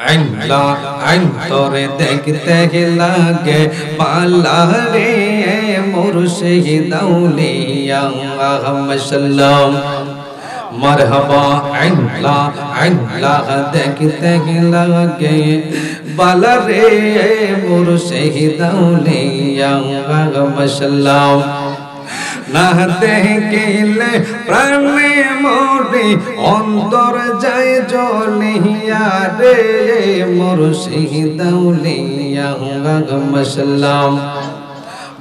আইলা আইন তোরে দেখতে লাগে পালারে মুর্শিদ আউলিয়া সাল্লাম মারহাবা আইলা আইলা দেখতে লাগে পালারে মুর্শিদ আউলিয়া সাল্লাম না দেখিলে প্রাণে মরে অন্তর যায় জ্বলিয়া রে মুর্শিদ আউলিয়া সাল্লাম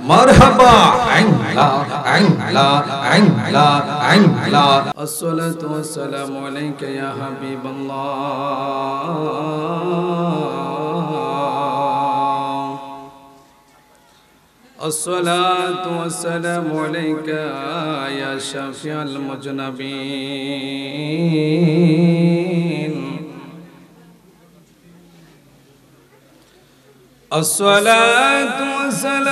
মারহাবা আইলা আইলা আইলা আইলা আসসালাতু ওয়াসসালামু আলাইকা ইয়া হাবিবাল্লাহ الصلاة والسلام عليك يا شفيع المذنبين الصلاة والسلام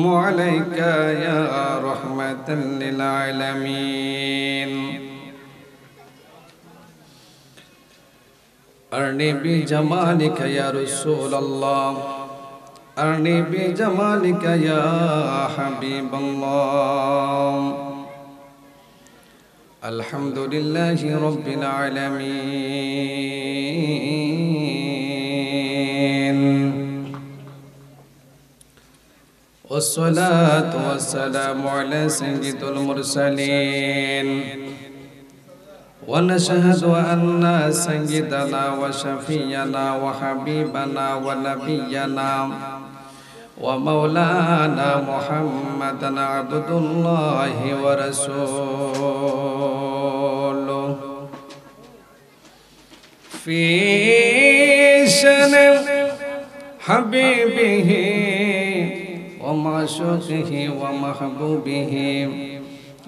عليك يا رحمة للعالمين أرني بجمالك يا رسول الله أرني بجمالك يا حبيب الله الحمد لله رب العالمين والصلاة والسلام على سيد المرسلين ونشهد أن سيدنا وشفينا وحبيبنا ونبينا ومولانا محمدا عبد الله ورسوله في شأن حبيبه ومعشوقه ومحبوبه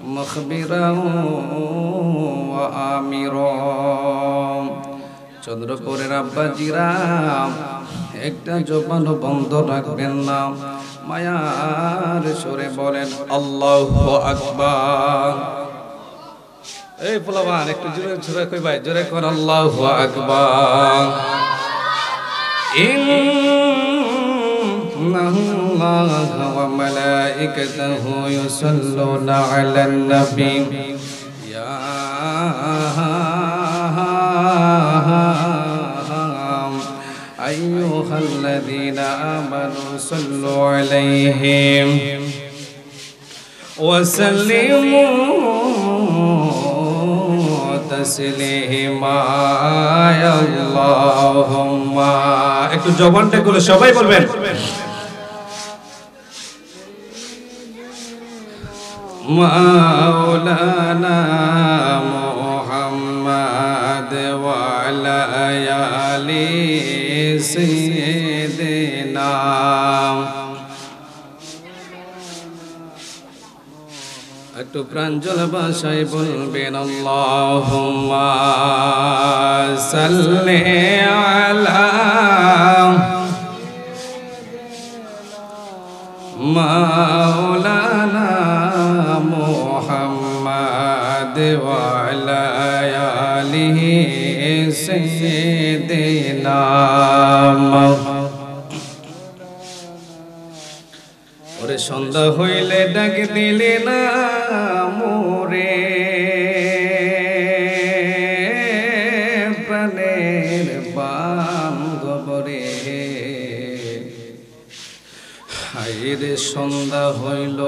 مخبرا وآمرا চন্দ্রপুরের আব্বাজিরা একটা জবান বন্ধ রাখবেন না মায়ার সুরে বলেন আল্লাহু আকবার এই পোলাবান একটু জোরে জোরে কই ভাই জোরে কর আল্লাহু আকবার الله وملائكته يصلون على النبي يا أيها الذين آمنوا صلوا عليه وسلموا تسليما يا اللهم একটু জবানটা গুলো সবাই বলবেন مولانا محمد وعلى آل سيدنا একটু প্রাঞ্জল ভাষায় বলবেন আল্লাহুম্মা সাল্লি আলা مولانا محمد وعلى آله سيدنا ওরে সন্ধ্যা হইলে ডাক দিলে না মোরে প্রাণের বান্ধবরে হায়রে সন্ধ্যা হইল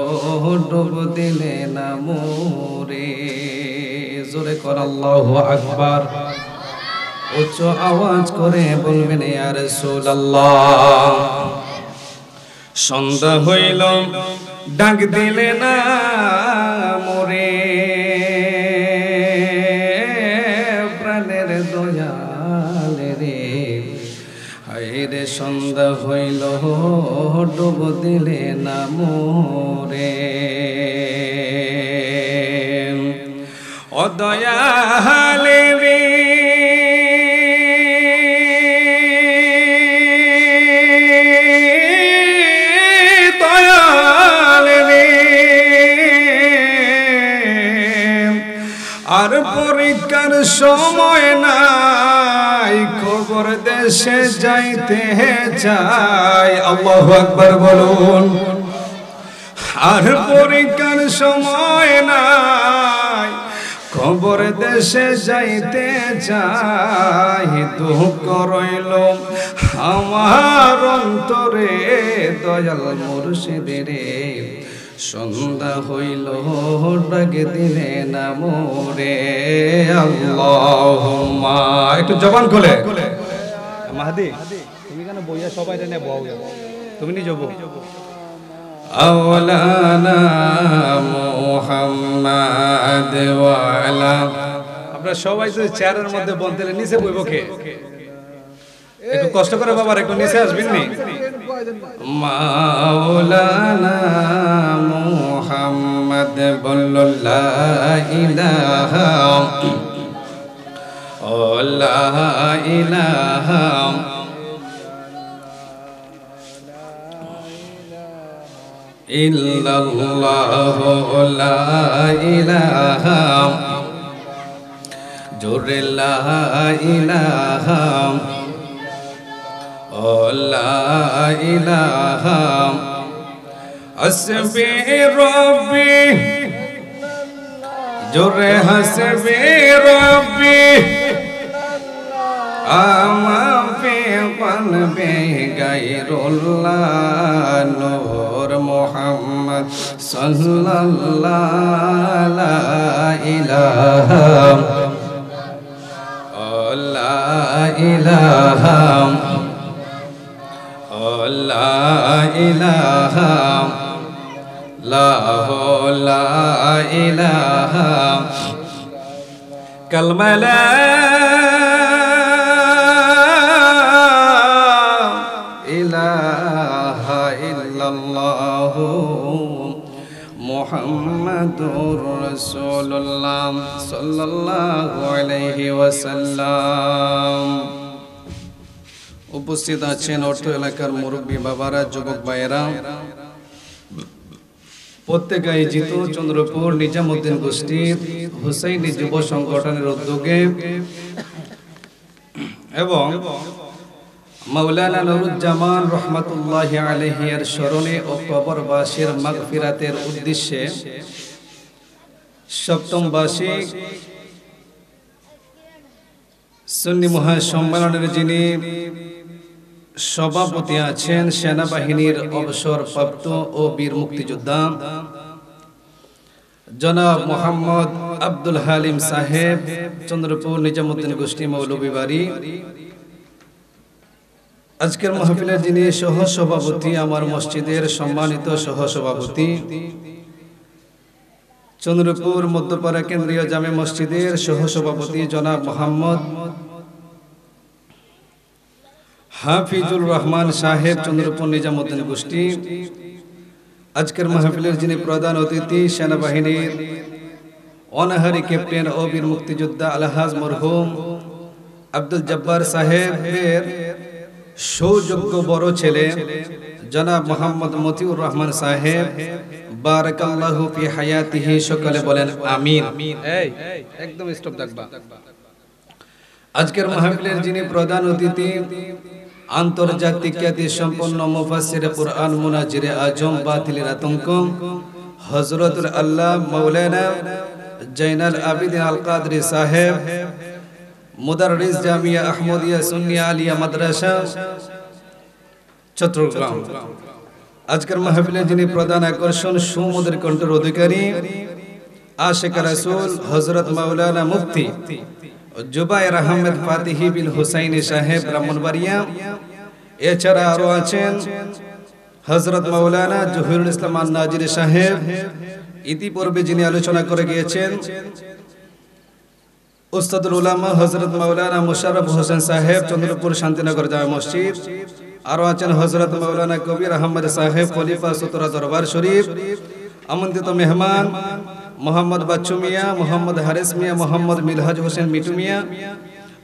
ডুব দিলে না মোরে জোরে কর আল্লাহু আকবার উচ্চ আওয়াজ করে বলবেন ইয়া রাসূলুল্লাহ সন্ধ্যা হইল ডাক দিলে না মোরে প্রাণের দয়াল রে হায়রে সন্ধ্যা হইল ডুব দিলে না মোরে ও দয়াল রে আর পরীক্ষার সময় নাই, খবর দেশে যাইতে চাই। আল্লাহু আকবার বলুন। আর পরীক্ষার সময় নাই, খবর দেশে যাইতে চাই। দুঃখ রইল আমার অন্তরে, দয়াল মুর্শিদের সন্ধ্যা হইল ডাক দিলে না মোরে। আল্লাহুম্মা, একটু জবান খুলে। মাহাদি তুমি কেন বইয়া সবাই রে নে বউ, তুমি নিজে বউ। আওলানা মুহাম্মাদ ওয়া আলা, আপনারা সবাই যদি চেয়ারের মধ্যে বলতে নিচে বইব কে? একটু কষ্ট করে বাবার একটু নিচে আসবেন নি। মাওলানা মুহাম্মদ বলল লা ইলাহা ও লা ইলাহা ইল্লাল্লাহু লা ইলাহা, জোরে লা ইলাহা ও লা ইলাহা। হাসবি রব্বি, জোরে হাসবি রব্বি, আমা ফি কলবি গায়রুল্লাহ, নূর মুহাম্মদ সাল্লাল্লাহু লা ইলাহা ও লা ইলাহা ও লা ইলাহা, লা ইলাহা। কালমা লা ইলাহা ইল্লাল্লাহু মুহাম্মাদুর রাসূলুল্লাহ সাল্লাল্লাহু আলাইহি ওয়াসাল্লাম। উপস্থিত আছেন অর্থ এলাকার মুরব্বী বাবারা, যুবক ভাইয়েরা, প্রত্যেক আয়োজিত চন্দ্রপুর নিজামুদ্দিন গোষ্ঠীর হুসাইনি যুব সংগঠনের উদ্যোগে এবং মাওলানা নুরুজ্জামান রহমাতুল্লাহি আলাইহি এর স্মরণে ও কবরবাসীর মাগফিরাতের উদ্দেশ্যে সপ্তম বার্ষিক সুন্নি মহাসম্মেলনের যিনি সভাপতি আছেন, সেনাবাহিনীর অবসরপ্রাপ্ত ও বীর মুক্তিযোদ্ধা জনাব মোহাম্মদ আব্দুল হালিম সাহেব, চন্দ্রপুর নিজামুদ্দিন গোষ্ঠী মৌলভীবাড়ি। আজকের মাহফিলের যিনি সহসভাপতি, আমার মসজিদের সম্মানিত সহসভাপতি, চন্দ্রপুর মধ্যপাড়া কেন্দ্রীয় জামে মসজিদের সহসভাপতি জনাব মোহাম্মদ হাফিজুর রহমান সাহেব, চন্দ্রপুর নিজামুদ্দিন গোষ্ঠী। আজকের মাহফিলের যিনি প্রধান অতিথি, সেনাবাহিনীর অনাহারী ক্যাপ্টেন ও বীর মুক্তিযোদ্ধা আলহাজ মরহুম আব্দুল জব্বার সাহেবের সৌযোগ্য বড় ছেলে জনাব মোহাম্মদ মতিউর রহমান সাহেব, বারাকাল্লাহু ফি হায়াতিহি। সকলে বলেন আমিন। একদম স্টপ থাকবা। আজকের মাহফিলের যিনি প্রধান অতিথি, আন্তর্জাতিক খ্যাতি সম্পন্ন মুফাসসিরে কুরআন, মুনাজিরে আজম, বাতিলের আতঙ্ক, হযরতুল আল্লাহ মাওলানা জাইনাল আবিদিন আল কাদরি সাহেব, মুদাররিস জামিয়া আহমদিয়া সুন্নিয়া আলিয়া মাদ্রাসা চট্টগ্রাম। আজকের মাহফিলে যিনি প্রধান আকর্ষণ, সুমধুর কণ্ঠের অধিকারী, আশিক রাসূল হযরত মাওলানা মুফতি জুবায়ের আহমেদ ফাতিহি বিন হুসাইনি সাহেব, ব্রাহ্মণবাড়িয়া। এছাড়া আরো আছেন হযরত মাওলানা জহিরুল ইসলাম আন-নাজিরি সাহেব, ইতিপূর্বে যিনি আলোচনা করে গিয়েছেন উস্তাদুল উলামা হযরত মাওলানা মুশাররফ হোসেন সাহেব, চন্দ্রপুর শান্তিনগর জামে মসজিদ। আরো আছেন হযরত মাওলানা কবির আহমদ সাহেব, খলিফা সুতরা দরবার শরীফ। আমন্ত্রিত মেহমান মোহাম্মদ বাচ্চু মিয়া, মোহাম্মদ হারিস মিয়া, মোহাম্মদ মিলহাজ হোসেন মিটু মিয়া,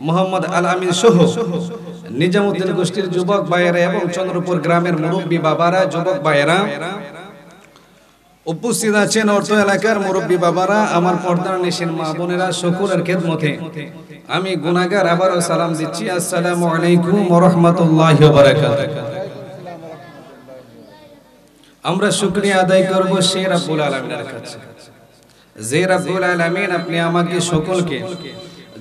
মোহাম্মদ আল আমিন সহ নিজামুদ্দিন গোষ্ঠীর যুবক ভাইয়েরা এবং চন্দ্রপুর গ্রামের মুরব্বী বাবারা, যুবক ভাইয়েরা, উপস্থিত আছেন অর্থ এলাকার মুরব্বী বাবারা, আমার পর্দার নিশিন মা বোনেরা, সকলের খেদমতে আমি গুনাহগার আবারও সালাম দিচ্ছি। আসসালামু আলাইকুম ওয়া রাহমাতুল্লাহি ওয়া বারাকাতুহু। আমরা শুকরিয়া আদায় করব সেই রব্বুল আলামিনের কাছে, যে রব্বুল আলামিন আপনি আমাকে সকলকে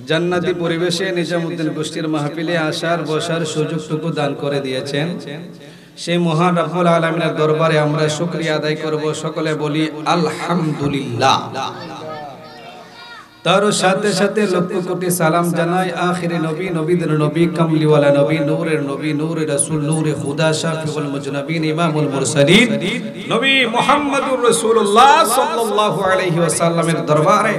জান্নাতি পরিবেশে নিজামউদ্দিন গোষ্ঠীর মাহফিলে আসার বসার সুযোগটুকু দান করে দিয়েছেন। সেই মহান রব্বুল আলামিনের দরবারে আমরা শুকরিয়া আদায় করব। সকলে বলি আলহামদুলিল্লাহ। তার সাথে সাথে লক্ষ কোটি সালাম জানাই আখিরি নবী, নবীদের নবী, কামলিওয়ালা নবী, নূরের নবী, নূরে রাসূল, নূরে খুদা, শাফিউল মুজনাবিন, ইমামুল মুরসালিন নবী মুহাম্মদুর রাসূলুল্লাহ সাল্লাল্লাহু আলাইহি ওয়াসাল্লামের দরবারে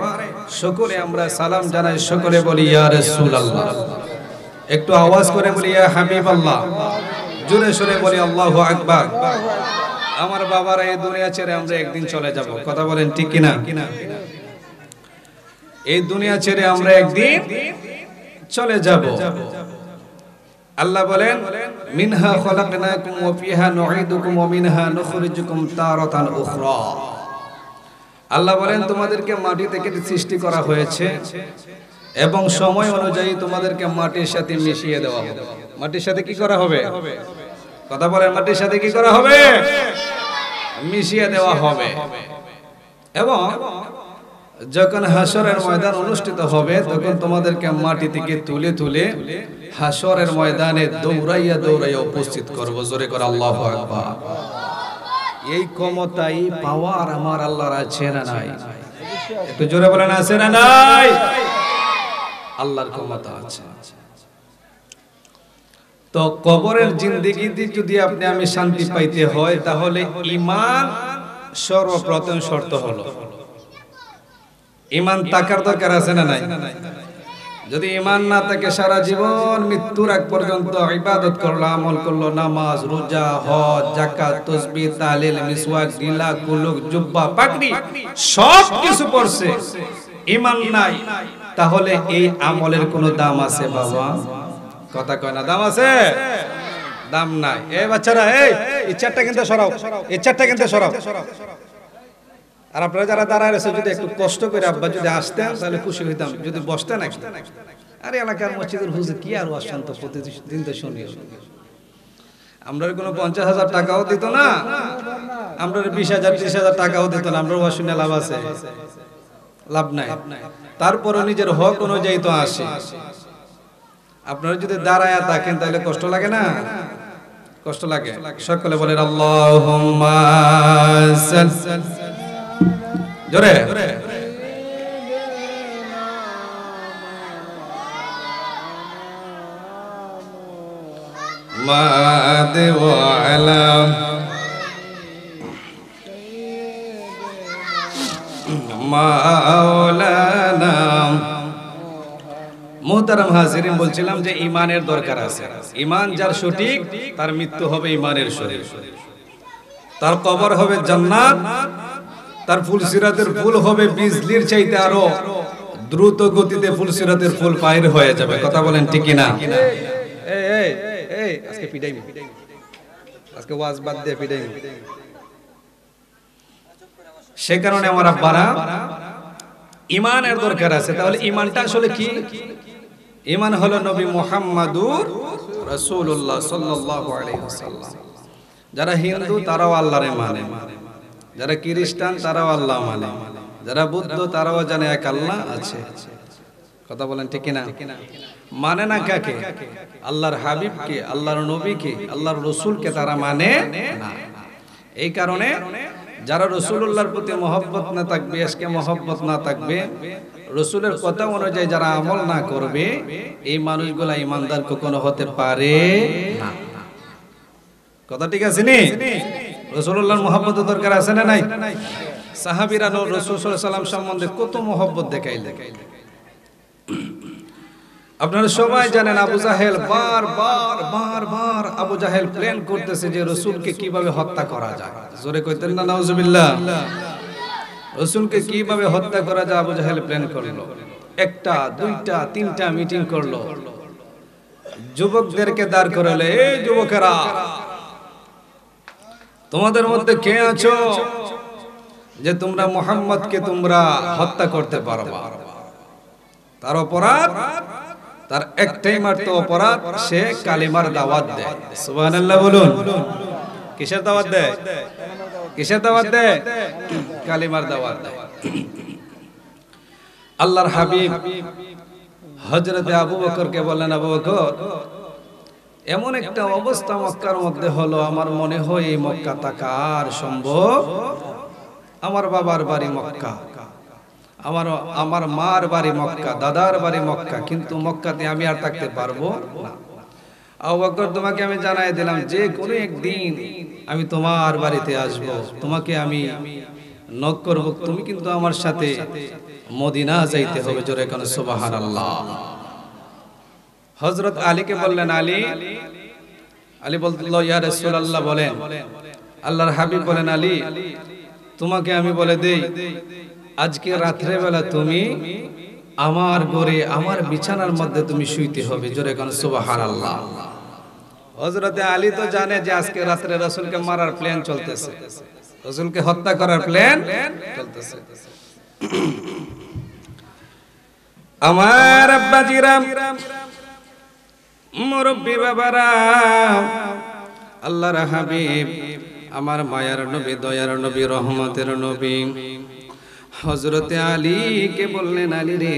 সকলে আমরা সালাম জানাই। সকলে বলি ইয়া রাসূলুল্লাহ। একটু আওয়াজ করে বলি ইয়া হাবিবাল্লাহ। জোরে সোরে বলি আল্লাহু আকবার। আমার বাবারা, এই দুনিয়া ছেড়ে আমরা একদিন চলে যাব, কথা বলেন ঠিক কিনা? এই দুনিয়া ছেড়ে আমরা একদিন চলে যাব। আল্লাহ বলেন মিনহা খলাকনাকুম ওয়া ফিহা নুঈদুকুম ওয়া মিনহা নুখরিজুকুম তারাতান উখরা। আল্লাহ বলেন তোমাদেরকে মাটি থেকে সৃষ্টি করা হয়েছে এবং সময় অনুযায়ী তোমাদেরকে মাটির সাথে মিশিয়ে দেওয়া হবে। মাটির সাথে কি করা হবে? কথা বলেন, মাটির সাথে কি করা হবে? মিশিয়ে দেওয়া হবে। এবং যখন হাসরের ময়দান অনুষ্ঠিত হবে তখন তোমাদেরকে মাটি থেকে তুলে তুলে হাসরের ময়দানে দৌড়াইয়া দৌড়াইয়া উপস্থিত করব। জোরে করে আল্লাহু আকবার। এই ক্ষমতাই পাওয়ার আমার আল্লাহর আছে না নাই? একটু জোরে বলেন আছে না নাই? আল্লাহর ক্ষমতা আছে। তো কবরের জিন্দেগিতে যদি আপনি আমি শান্তি পাইতে হয় তাহলে ঈমান সর্বপ্রথম শর্ত হলো। ঈমান থাকার দরকার আছে না নাই? যদি ঈমান না থাকে সারা জীবন মৃত্যুর আগ পর্যন্ত ইবাদত করলো, আমল করলো, নামাজ, রোজা, হজ, যাকাত, তাসবিহ, তাহলিল, মিসওয়াক, গিলা, কুলুক, জুব্বা, পাগড়ি সব কিছু পড়ছে, ঈমান নাই, তাহলে এই আমলের কোনো দাম আছে বাবা? কথা কয় না, দাম আছে? দাম নাই। এই বাচ্চারা, এই ইচ্ছাটা কিন্তু সরাও, ইচ্ছাটা কিন্তু সরাও। আর আপনারা যারা দাঁড়ায় রয়েছে যদি একটু কষ্ট করে আব্বা যদি আসতেন তাহলে খুশি হইতাম। যদি বসতেন একটু। আরে এলাকার মসজিদের হুজুর কি আর অশান্ত, প্রতিদিন তো শুনি। আমরা কোনো 50,000 টাকাও দিত না, আমরা 20,000 30,000 টাকাও দিত না। আমরা শুনে লাভ আছে? লাভ নাই। তারপরও নিজের হক অনুযায়ী তো আসে। আপনারা যদি দাঁড়ায় থাকেন তাহলে কষ্ট লাগে না? কষ্ট লাগে। সকলে বলেন আল্লাহুম্মা জোরে মাদে ওয়ালা মাওলানা। মুহতারাম হাজিরিন, বলছিলাম যে ঈমানের দরকার আছে। ঈমান যার সঠিক তার মৃত্যু হবে ঈমানের শরীর, তার কবর হবে জান্নাত, তার ফুলসিরাতের ফুল হবে বিজলির চাইতে আরো দ্রুত গতিতে ফুলসিরাতের ফুল পার হয়ে যাবে। কথা বলেন ঠিক কিনা? এই এই আজকে পিটাইমি, আজকে ওয়াজ বাদ দিয়ে পিটাইমি। সে কারণে আমার আব্বারা ঈমানের দরকার আছে। তাহলে ঈমানটা আসলে কি? ঈমান হলো নবী মুহাম্মাদুর রাসূলুল্লাহ সাল্লাল্লাহু আলাইহি ওয়াসাল্লাম। যারা হিন্দু তারাও আল্লাহরে মানে, যারা খ্রিস্টান তারাও আল্লাহ মানে, যারা বুদ্ধ তারাও জানে এক আল্লাহ আছে। কথা বলেন ঠিক কিনা? মানে না কাকে? আল্লাহর হাবিবকে, আল্লাহর নবীকে, আল্লাহর রাসূলকে তারা মানে না। এই কারণে যারা রাসূলুল্লাহর প্রতি মহব্বত না থাকবে, আজকে মহব্বত না থাকবে, রাসূলের কথা অনুযায়ী যারা আমল না করবে, এই মানুষগুলা ঈমানদার কখনো হতে পারে না। কথা ঠিক আছে নি? রাসূলুল্লাহর মহব্বত দরকার আছে না নাই? সাহাবীরা রাসূল সাল্লাল্লাহু আলাইহি ওয়াসাল্লাম সম্বন্ধে কত মহব্বত দেখাইলেন। আপনারা সবাই জানেন আবু জাহেল বারবার আবু জাহেল প্ল্যান করতেছে যে রাসূলকে কিভাবে হত্যা করা যায়। জোরে কইতেন না নাউজুবিল্লাহ? রাসূলকে কিভাবে হত্যা করা যায় আবু জাহেল প্ল্যান করলো। একটা, দুইটা, তিনটা মিটিং করলো, যুবকদেরকে দাঁড় করালে, এই যুবকেরা তোমাদের মধ্যে কে আছো যে তোমরা মুহাম্মদকে তোমরা হত্যা করতে পারবা। তার অপরাধ, তার একটাই মাত্র অপরাধ, সে কালিমার দাওয়াত দেয়। সুবহানাল্লাহ বলুন। কিসের দাওয়াত দেয়? কিসের দাওয়াত দেয়? কালিমার দাওয়াত দেয়। আল্লাহর হাবিব হযরত আবু বকরকে বললেন, আবু বকর, এমন একটা অবস্থা মক্কার মধ্যে হলো, আমার মনে হয় এই মক্কা থাকার সম্ভব। আমার বাবার বাড়ি মক্কা, আমার মার বাড়ি মক্কা, দাদার বাড়ি মক্কা, কিন্তু মক্কাতে আমি আর থাকতে পারবো না। আবু বকর, তোমাকে আমি জানাই দিলাম, যে কোনো একদিন আমি তোমার বাড়িতে আসব, তোমাকে আমি নক করব, তুমি কিন্তু আমার সাথে মদিনা যাইতে হবে। জোরে কেন সুবহানাল্লাহ। হযরত আলীকে বললেন, আলী বলল, ইয়া রাসূলুল্লাহ, বলেন। আল্লাহর হাবিব বলেন, আলী, তোমাকে আমি বলে দেই, আজকে রাত্রে বেলা তুমি আমার ঘরে, আমার বিছানার মধ্যে তুমি শুইতে হবে। জোরে কেন সুবহানাল্লাহ। হযরত আলী তো জানে যে আজকে রাত্রে রাসূলকে মারার প্ল্যান চলতেছে, রাসূলকে হত্যা করার প্ল্যান চলতেছে। আমার আব্বাজিরা, মুরব্বি বাবারা, আল্লাহর হাবিব, আমার মায়ার নবী, দয়ার নবী, রহমতের নবী হযরত আলীকে বললেন, আলী রে,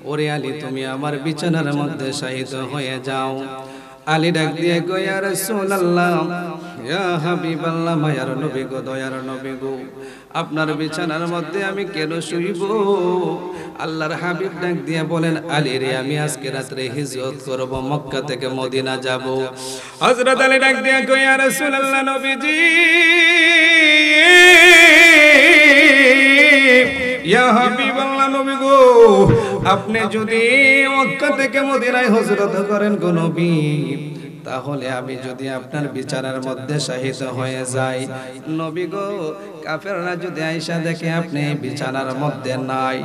ওরে আলী, তুমি আমার বিছানার মধ্যে শায়িত হয়ে যাও। আলী ডাক দিয়ে কয়, ইয়া রাসূলুল্লাহ, ইয়া হাবিবাল্লাহ, মায়ার নবী গো, দয়ার নবী গো, আপনার বিছানার মধ্যে আমি কেন শুইব? আল্লাহর হাবিব ডাক দিয়ে বলেন, আলী রে, আমি আজকে রাত্রে হিজরত করব, মক্কা থেকে মদিনা যাব। হযরত আলী ডাক দিয়ে কয়, ইয়া রাসূলুল্লাহ, নবীজি, ইয়া হাবিবাল্লাহ, নবী গো, আপনি যদি মক্কা থেকে মদিনায় হিজরত করেন গো নবী, তাহলে আমি যদি আপনার বিছানার মধ্যে শায়িত হয়ে যাই, নবী গো, কাফেররা যদি আয়েশা দেখে আপনি বিছানার মধ্যে নাই,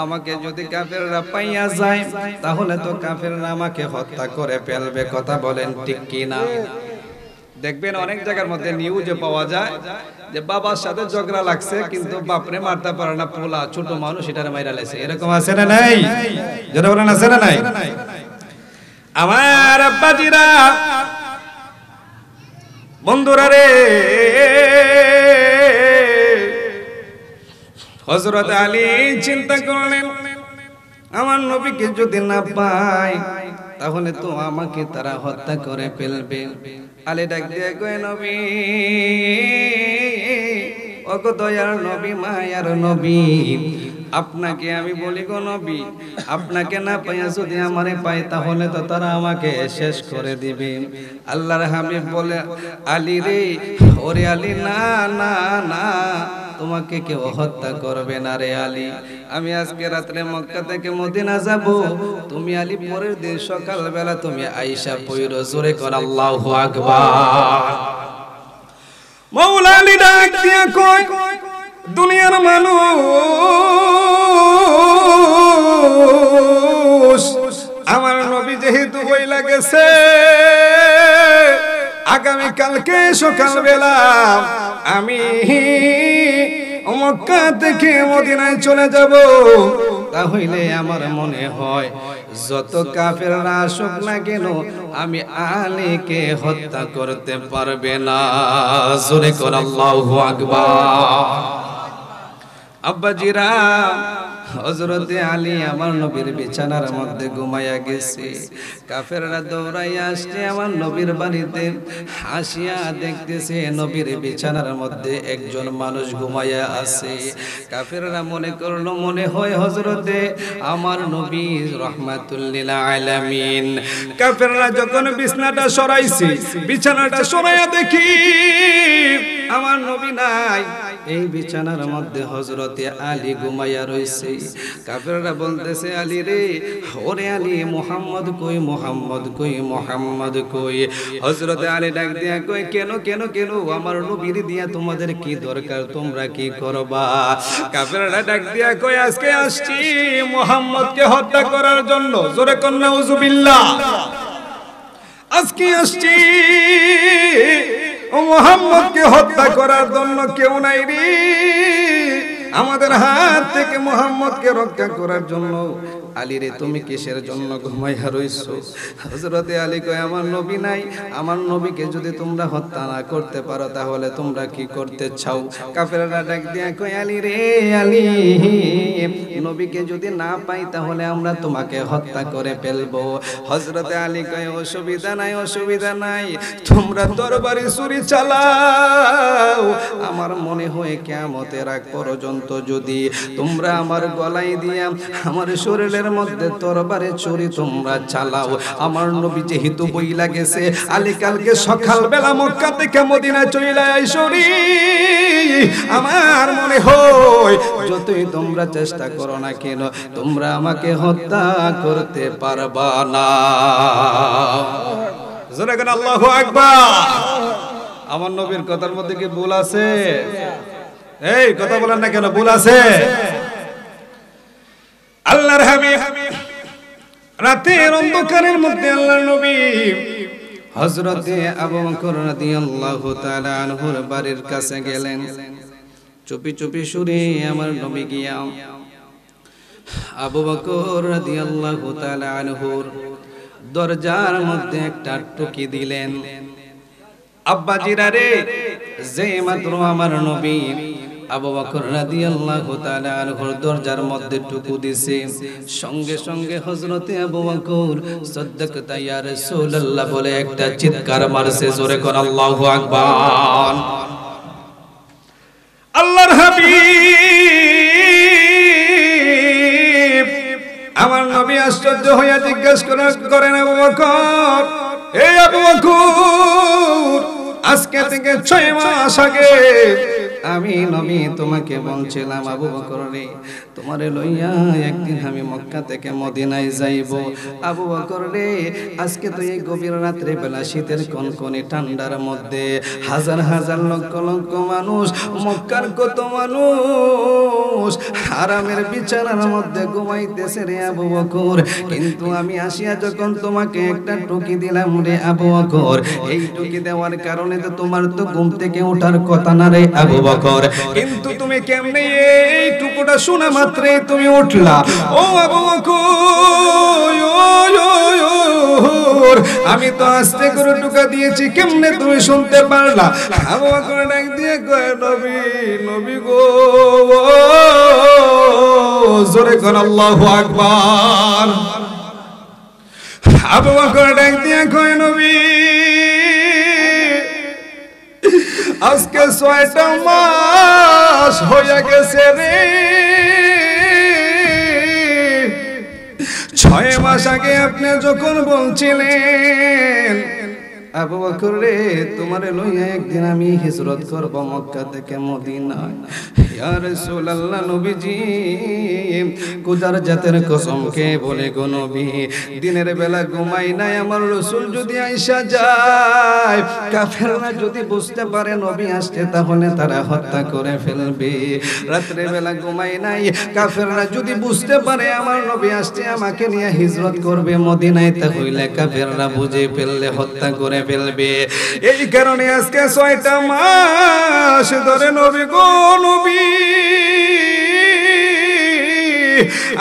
আমাকে যদি কাফেররা পাইয়া যায়, তাহলে তো কাফেররা আমাকে হত্যা করে ফেলবে। কথা বলেন ঠিক কি না? দেখবেন অনেক জায়গার মধ্যে নিউজে পাওয়া যায় যে বাবার সাথে ঝগড়া লাগছে, কিন্তু বাপরে মারতে পারে না, পোলা ছোট মানুষ এটারে মাইরা লাইছে। এরকম আছে না নাই? যেটা বলেন, আছে না নাই? আমার আব্বাজিরা, বন্ধুরা রে, হযরত আলী চিন্তা করলেন, আমার নবীকে যদি না পাই, তাহলে তো আমাকে তারা হত্যা করে ফেলবে। আলী ডাক দিয়ে কয়, নবী, ওগো দয়ার নবী, মায়ার নবী, আপনাকে আমি বলি গো নবী, আপনাকে না পাইয়া যদি আমারে পাই, তাহলে তো তারা আমাকে শেষ করে দিবে। আল্লাহর হাবিব বলে, আলী রে, ওরে আলী, না না না, তোমাকে কেউ হত্যা করবে না রে আলী। আমি আজকে রাত্রে মক্কা থেকে মদিনা যাব, তুমি আলী পরের দিন সকালবেলা তুমি আয়েশা পয়রো। জোরে কর আল্লাহু আকবার। মাওলা আলী ডাক দিয়া কয়, দুনিয়ার মানুষ, আমার নবী যেহেতু বইলা গেছে, আগামী কালকে সকালবেলা আমি মক্কা থেকে মদিনায় চলে যাব, তাহলে আমার মনে হয় যত কাফেররা আসুক না কেন, আমি আলীকে হত্যা করতে পারবে না। জোরে কর আল্লাহু আকবার। আব্বাজিরা, হযরতে আলী আমার নবীর বিছানার মধ্যে ঘুমাইয়া গেছে। কাফেররা দৌড়াইয়া আসছে আমার নবীর বাড়িতে, হাসিয়া দেখতেছে নবীর বিছানার মধ্যে একজন মানুষ ঘুমাইয়া আছে। কাফেররা মনে করলো, মনে হয় হযরতে আমার নবী রাহমাতুল লিল আলামিন। কাফেররা যখন বিছানাটা সরাইছে, বিছানাটা সরাইয়া দেখি আমার নবী নাই, এই বিছানার মধ্যে হযরতে আলী ঘুমাইয়া রইছে। কাফেররা বলতেছে, আলী রে, ওরে আলী, মুহাম্মদ কই, মুহাম্মদ কই, মুহাম্মদ কই। হযরতে আলী ডাক দিয়া কই, কেন কেন কেন, আমার নবীর দিয়া তোমাদের কি দরকার, তোমরা কি করবা? কাফেররা ডাক দিয়া কই, আজকে আসছি মুহাম্মদকে হত্যা করার জন্য। জোরে কর নাউযুবিল্লাহ। আজকে আসছি ও মুহাম্মদকে হত্যা করার জন্য কেউ নাই রে, আমাদের হাত থেকে মুহাম্মদকে রক্ষা করার জন্য। আলী রে তুমি কিসের জন্য ঘুমাইয়া রইছো? হযরতে আলী কয় আমার নবী নাই, আমার নবীকে যদি তোমরা হত্যা না করতে পারো তাহলে তোমরা কি করতে চাও? কাফেররা ডাক দিয়া কয় আলী রে আলী, নবীকে যদি না পাই তাহলে আমরা তোমাকে হত্যা করে ফেলবো। হযরতে আলী কয় অসুবিধা নাই, অসুবিধা নাই, তোমরা তরবারি ছুরি চালাও, আমার মনে হয় কিয়ামতের আগ পর্যন্ত যদি তোমরা আমার গলায় দিয়া আমার শরীরের মধ্যে তরবারি ছুরি তোমরা চালাও, আমার নবী যেহেতু বইলা গেছে আলী কালকে সকালবেলা মক্কা থেকে মদিনা চলে আইসরি, আমার মনে হয় যতই তোমরা চেষ্টা করো না কেন তোমরা আমাকে হত্যা করতে পারবা না। জোরে করে আল্লাহু আকবার। আমার নবীর কথার মধ্যে কি ভুল আছে? এই কথা বলেন না কেন, ভুল আছে? আল্লাহর হাবিব রাতের অন্ধকারের মধ্যে আল্লাহর নবী হযরতে আবু বকর রাদিয়াল্লাহু তাআলা আনহুর বাড়ির কাছে গেলেন। চুপি চুপি সুরে আমার নবী গিয়া আবু বকর রাদিয়াল্লাহু তাআলা আনহুর দরজার মধ্যে একটা টুকি দিলেন। আব্বা জিরা রে, যে মাত্র আমার নবী আবু বকর রাদিয়াল্লাহু তাআলা আনহুর দরজার মধ্যে টুকু দিছে, সঙ্গে সঙ্গে হযরতে আবু বকর সাদ্দাকতা ইয়া রাসূলুল্লাহ বলে একটা চিৎকার মারছে। জোরে কর আল্লাহু আকবার। আল্লাহর হাবিব আমার নবী আশ্চর্য হইয়া জিজ্ঞাসা করেন আবু বকর, এই আবু বকর আজকে থেকে 6 মাস আগে আমি নবী তোমাকে বলছিলাম আবু বকর রে তোমারে লইয়া একদিন আমি মক্কা থেকে মদিনায় যাইব। আবু বকর রে আজকে তো এই গভীর রাত্রে বেলা শীতের কনকনে ঠান্ডার মধ্যে হাজার হাজার লক্ষ লক্ষ মানুষ, মক্কার কত মানুষ আরামের বিছানার মধ্যে ঘুমাইতেছে রে আবু বকর, কিন্তু আমি আসিয়া যখন তোমাকে একটা টুকি দিলাম রে আবু বকর, এই টুকি দেওয়ার কারণে তো তোমার তো ঘুম থেকে ওঠার কথা না রে আবু বকর, কিন্তু তুমি কেমনে এই টুকুটা শোনা মাত্রই তুমি উঠলা? ও আবু বকর আমি তো আস্তে করে টুকা দিয়েছি, কেমনে তুমি শুনতে পারলা? আবু বকর ডাক দিয়ে কয় নবী, নবী গো, জোরে কর আল্লাহু আকবার। আবু বকর ডাক দিয়ে কয় নবী আজকে 6টা মাস হয়ে গেছে রে, 6 মাস আগে আপনি যখন বলছিলেন আবু বকর রে তোমারে লইয়া একদিন আমি হিজরত করব মক্কা থেকে মদিনায়, ইয়া রাসূলুল্লাহ নবীজি কুদার জাতের কসম কে বলে গো নবী দিনের বেলা ঘুমাই নাই, আমার রাসূল যদি আইসা যায় কাফেররা যদি বুঝতে পারে নবী আসছে তাহলে তারা হত্যা করে ফেলবে। রাত্রে বেলা ঘুমাই নাই, কাফেররা যদি বুঝতে পারে আমার নবী আসছে আমাকে নিয়ে হিজরত করবে মদিনায়, তাহলে কাফেররা বুঝে ফেললে হত্যা করে ফেলবে। এই কারণে আজকে 6টা মাস ধরে নবী গো নবী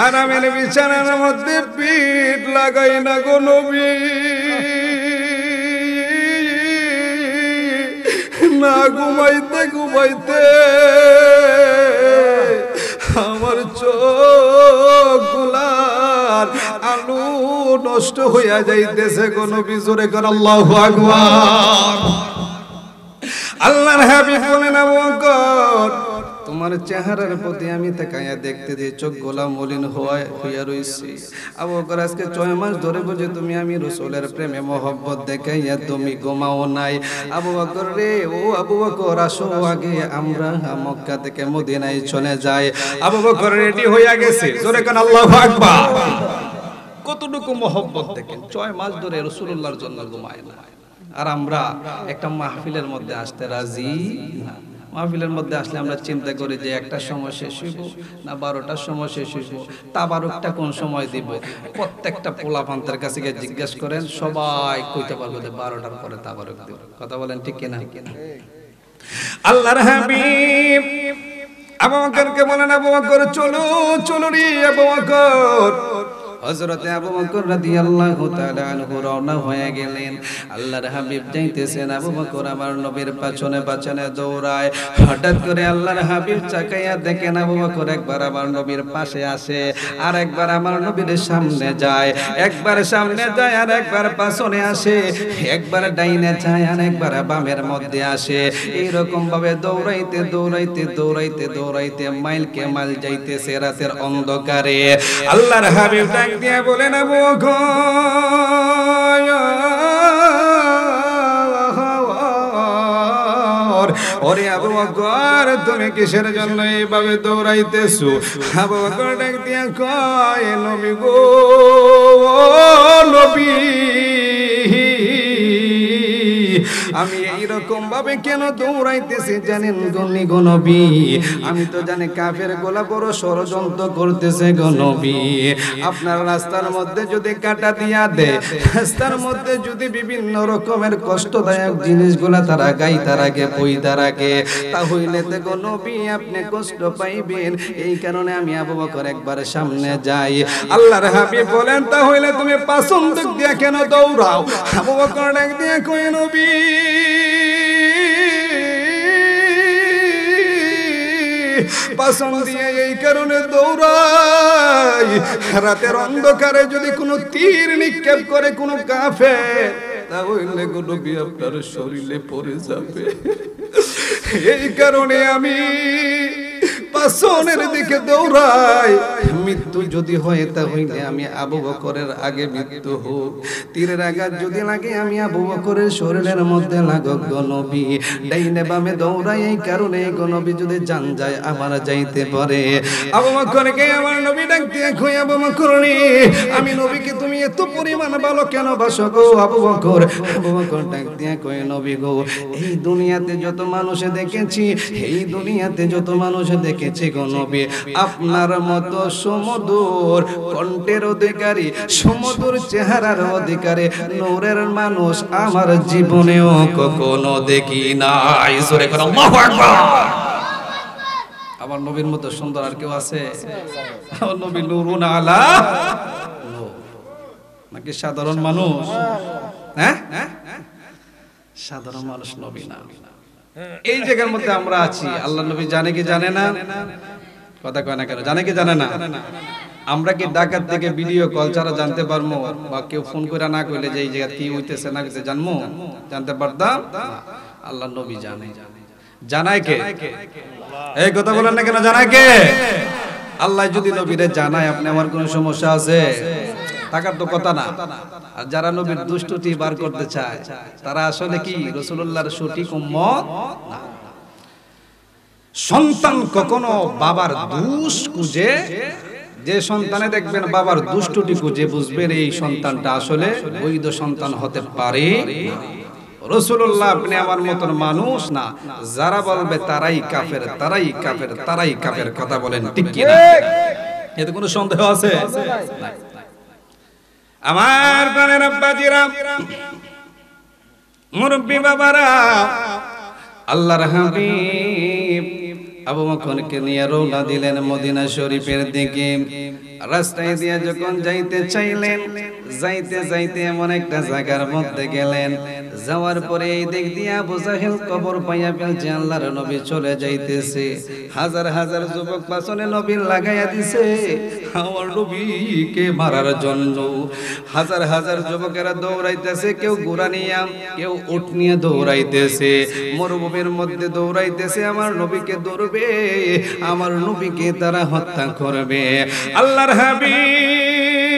আরামের বিছানার মধ্যে পিঠ লাগাই না গো নবী, না ঘুমাইতে ঘুমাইতে আমার চোখ গুলার আলু নষ্ট হইয়া যাইতেছে গো নবী। জোরে কর আল্লাহু আকবার। আল্লাহর হাবিব বলেন আবু বকর তোমার চেহারার প্রতি আমি তাকায়া দেখতে যে চোখ গোলা মলিন হইয়া রইছে। আবু বকর আজকে 6 মাস ধরে বুঝে তুমি আমি রাসূলের প্রেমে মোহব্বত দেখাইয়া তুমি ঘুমাও নাই। আবু বকর রে, ও আবু বকর আসো আগে আমরা মক্কা থেকে মদিনায় চলে যাই। আবু বকর রেডি হইয়া গেছে। জোরে কোন আল্লাহু আকবার। কতটুকু মোহব্বত দেখেন, 6 মাস ধরে রাসূলুল্লাহর জন্য ঘুমায় না, আর আমরা একটা মাহফিলের মধ্যে আসতে রাজি না। মাহফিলের মধ্যে আসলে আমরা চিন্তা করি যে একটার সময় শেষ হইব না 12টার সময় শেষ হইব, তাবারুকটা কোন সময় দিব। প্রত্যেকটা পোলাপান্তের কাছে গিয়ে জিজ্ঞেস করেন, সবাই কইতে পারবে যে 12টার পরে তাবারুক দিব। কথা বলেন ঠিক কিনা? আল্লাহর হাবিব আবু বকরকে বলেন, আবু বকর চলো চলো রে আবু বকর। হযরতে আবু বকর রাদিয়াল্লাহু তাআলা আনহু রওনা হয়ে গেলেন। আল্লাহর হাবিব যাইতেছেন, আবু বকর আমার নবীর পেছনে পেছনে দৌড়ায়। হঠাৎ করে আল্লাহর হাবিব তাকায়া দেখেন আবু বকর একবার আমার নবীর পাশে আসে, আর একবার আমার নবীর সামনে যায়, একবার সামনে যায় আর একবার পেছনে আসে, একবার ডাইনে যায় আর একবার বামের মধ্যে আসে। এইরকম ভাবে দৌড়াইতে দৌড়াইতে দৌড়াইতে দৌড়াইতে মাইলকে মাইল যাইতেছে রাতের অন্ধকারে। আল্লাহর হাবিব দিয়ে বলেন, আবু বকর ওরে আবু বকর তুমি কিসের জন্য এইভাবে দৌড়াইতেছো? আবু বকর ডাক দিয়া কয়, নবী গো নবী, আমি এইরকম ভাবে কেন দৌড়াইতেছি জানেন গো নবী? আমি তো জানি কাফের গোলা বড় ষড়যন্ত্র করতেছে গো নবী। আপনার রাস্তার মধ্যে যদি কাটা দিয়া দেয়, রাস্তার মধ্যে যদি বিভিন্ন রকমের কষ্টদায়ক জিনিসগুলা তারা গাইতে রাখে পইতে রাখে, তাহলে তো গো নবী আপনি কষ্ট পাইবেন। এই কারণে আমি আবু বকর একবার সামনে যাই। আল্লাহর হাবিব বলেন, তাহলে তুমি পাছন দিক দিয়া কেন দৌড়াও? আবু বকর ডাক দিয়া কয়, নবী পাছন দিয়ে এই কারণে দৌড়াই, রাতের অন্ধকারে যদি কোনো তীর নিক্ষেপ করে কোনো কাফের, তাহলে গো নবী আপনার শরীরে পড়ে যাবে। এই কারণে আমি পাছনের দিকে দৌড়াই। মৃত্যু যদি হয় তাহলে আমি আবু বকরের আগে মৃত্যু হোক, তীরের আঘাত যদি লাগে আমি আবু বকরের শরীরের মধ্যে লাগুক গো নবী। ডাইনে বামে দৌড়াই, এই কারণে গো নবী যদি জান যায় আমার যাইতে পারে। আবু বকরকে আমার নবী ডাক দিয়ে কই, আবু বকর রে, আমি নবীকে তুমি এত পরিমাণ ভালো কেন বাসো গো আবু বকর? আবু বকর ডাক দিয়ে কই, নবী গো এই দুনিয়াতে যত মানুষ দেখেছি, এই দুনিয়াতে যত মানুষ দেখেছি গো নবী, আপনার মতো সমুদর কণ্ঠের অধিকারী, সমুদর চেহারার অধিকারী নূরের মানুষ আমার জীবনেও কখনো দেখি নাই। জোরে করে আল্লাহু আকবার। আমার নবীর মতো সুন্দর আর কেউ আছে? আমার নবী নূরুন আলা নূর, নাকি সাধারণ মানুষ? হ্যাঁ, সাধারণ মানুষ নবী না। এই জায়গার মধ্যে আমরা আছি, আল্লাহ নবী জানে কি জানে না? কথা কয় না কেন? জানে কি জানে না? আমরা কি ডাকাত থেকে ভিডিও কল ছাড়া জানতে পারবো, বা কেউ ফোন করে না কইলে যে এই জায়গা কি হইতেছে না হইতেছে জানবো? জানতে পারতাম? আল্লাহ নবী জানে। জানায় কে? এই কথা বলেন না কেন? জানায় কে? আল্লাহ যদি নবীরে জানায়, আপনি আমার কোনো সমস্যা আছে? থাকার তো কথা না। আর যারা নবীর দুষ্টুটি বার করতে চায়, তারা আসলে কি রাসূলুল্লাহর সঠিক উম্মত না। সন্তান কখনো বাবার দোষ খুঁজে, যে সন্তানে দেখবেন বাবার দুষ্টুটি খুঁজে, বুঝবেন এই সন্তানটা আসলে বৈধ সন্তান হতে পারে না। রাসূলুল্লাহ আপনি আমার মতন মানুষ না। যারা বলবে তারাই কাফের, তারাই কাফের, তারাই কাফের। কথা বলেন ঠিক কি না? এতে কোনো সন্দেহ আছে? আমার প্রাণের আব্বাজিরা, মুরব্বি বাবারা, আল্লাহর হাবিব আবু বকরকে নিয়ে রওনা দিলেন মদিনা শরীফের দিকে। রাস্তায় দিয়ে যখন যাইতে চাইলেন, যাইতে যাইতে এমন একটা জায়গার মধ্যে গেলেন, যাওয়ার পরে এই দিক দিয়ে আবু জাহেল কবর পাইয়া ফেলছে। আল্লাহর নবী চলে যাইতেছে, হাজার হাজার যুবক পাছনে নবীর লাগাইয়া দিছে আমার নবীকে মারার জন্য। হাজার হাজার যুবকেরা দৌড়াইতেছে, কেউ ঘোড়া নিয়ে, কেউ উট নিয়ে দৌড়াইতেছে, মরুভূমির মধ্যে দৌড়াইতেছে। আমার নবীকে ধরবে, আমার নবীকে তারা হত্যা করবে। আল্লাহর হাবিব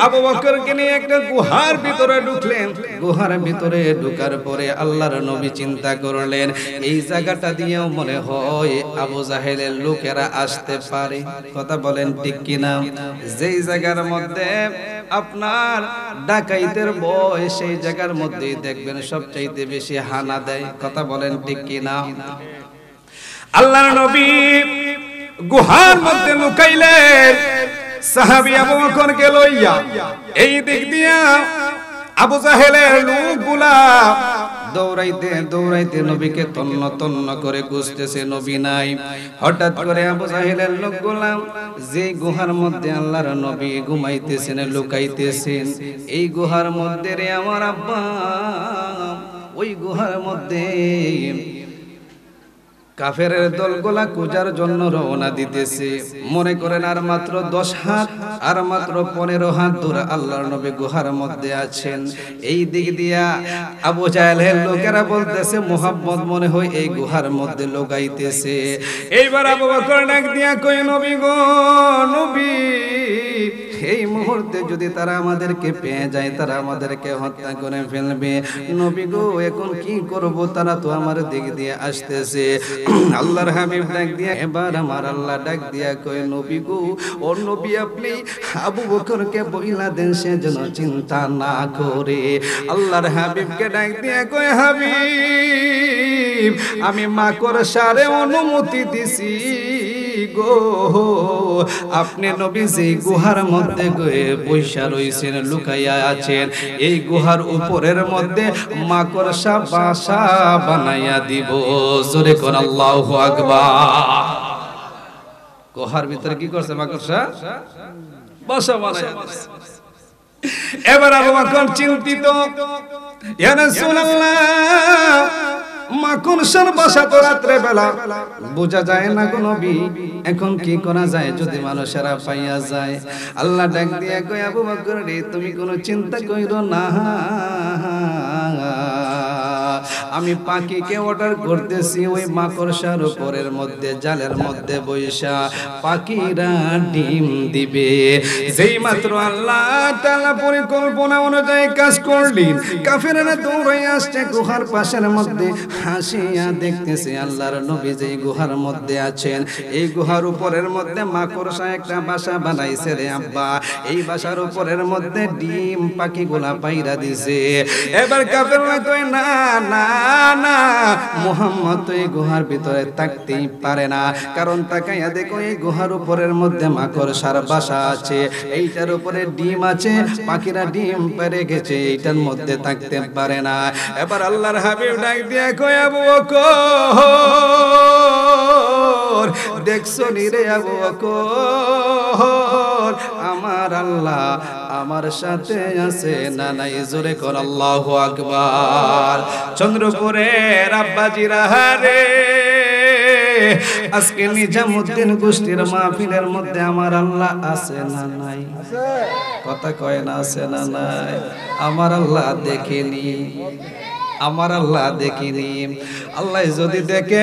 আবু বকরকে নিয়ে একটা গুহার ভিতরে ঢুকলেন। গুহার ভিতরে ঢোকার পরে আল্লাহর নবী চিন্তা করলেন এই জায়গাটা দিয়েও মনে হয় আবু জাহেলের লোকেরা আসতে পারে। কথা বলেন ঠিক কিনা? যেই জায়গার মধ্যে আপনার ডাকাইতের ভয়, সেই জায়গার মধ্যেই দেখবেন সবচাইতে বেশি হানা দেয়। কথা বলেন ঠিক কিনা? আল্লাহর নবী গুহার মধ্যে লুকাইলেন। সাহাবী আবু বকরকে লইয়া এই দিক দিয়া আবু জাহেলের লোকগুলা দৌড়াইতে দৌড়াইতে নবীকে তন্ন তন্ন করে খুঁজতেছে, নবী নাই। হঠাৎ করে আবু জাহেলের লোকগুলা যে গুহার মধ্যে আল্লাহর নবী ঘুমাইতেছেন, লুকাইতেছেন, এই গুহার মধ্যে রে আমার আব্বা, ওই গুহার মধ্যে কাফেরের দলগুলা কুজার জন্য রওনা দিতেছে। মনে করেন আর মাত্র 10 হাত, আর মাত্র 15 হাত দূর আল্লাহর নবী গুহার মধ্যে আছেন। এই দিক দিয়া আবু জাহেলের লোকেরা বলতেছে মুহাম্মদ মনে হয় এই গুহার মধ্যে লুকাইতেছে। এইবার আবু বকর ডাক দিয়া কই, নবী গো নবী, এই মুহূর্তে যদি তারা আমাদেরকে পেয়ে যায়, তারা আমাদেরকে হত্যা করে ফেলবে। নবী গো এখন কি করব? তারা তো আমার দিক দিয়ে আসতেছে। আল্লাহর হাবিব ডাক দিয়া, এবার আমার আল্লাহ ডাক দিয়া কয়, নবী গো, ও নবী আপনি আবু বকরকে বইলা দেন সে যেন চিন্তা না করে। আল্লাহর হাবিবকে ডাক দিয়া কয়, হাবিব আমি মাকড়সারে অনুমতি দিছি গো, আপনি নবী যে গুহার মধ্যে বৈশা রইছেন, লুকাইয়া আছেন, এই গুহার উপরের মধ্যে মাকড়সা বাসা বানাইয়া দিব। জোরে কোন আল্লাহু আকবার। গুহার ভিতরে কি করছে? মাকড়সা বাসা বানাইয়া দিছে। এবার আবু বকর চিন্তিত, ইয়া রাসূলুল্লাহ, মাকড়সার বাসা তো রাত্রে বেলা বোঝা যায় না গো নবী, এখন কি করা যায় যদি মানুষেরা পাইয়া যায়? আল্লাহ ডাক দিয়া কয়, আবু বকর রে, তুমি কোনো চিন্তা কইরো না, আমি পাখিকে অর্ডার করতেছি, ওই মাকড়সার উপরের মধ্যে জালের মধ্যে বৈশা পাখিরা ডিম দিবে। যেই মাত্র আল্লাহ তাআলা পরিকল্পনা অনুযায়ী কাজ করলেন, কাফেররা দৌড়ে আসছে গুহার পাশের মধ্যে, হাসিয়া দেখতেছে আল্লাহর নবী যে গুহার মধ্যে আছেন। এই গুহার উপরের মধ্যে মাকড়সা একটা বাসা বানাইছে রে আব্বা, এই বাসার উপরের মধ্যে ডিম পাখিগুলা পাইরা দিছে। এবার কাফেররা কয়, না না না, মুহাম্মদ তো এই গুহার ভিতরে থাকতেই পারে না, কারণ তাকাইয়া দেখো এই গুহার উপরের মধ্যে মাকড়সার বাসা আছে, এইটার উপরে ডিম আছে, পাখিরা ডিম পেড়ে গেছে, এইটার মধ্যে থাকতে পারে না। এবার আল্লাহর হাবিব ডাক দিয়া কয়, আবু বকর দেখছো নি রে আবু বকর, আমার আল্লাহ আমার সাথে আছে না নাই? জোরে কর আল্লাহু আকবার। চন্দ্রপুরের আব্বাজিরা রে, আজকে নিজামুদ্দিন গোষ্ঠীর মাহফিলের মধ্যে আমার আল্লাহ আছে না নাই? কথা কয় না আছে না নাই? আমার আল্লাহ দেখেনি, আমার আল্লাহ দেখিনি। আল্লাহ যদি দেখে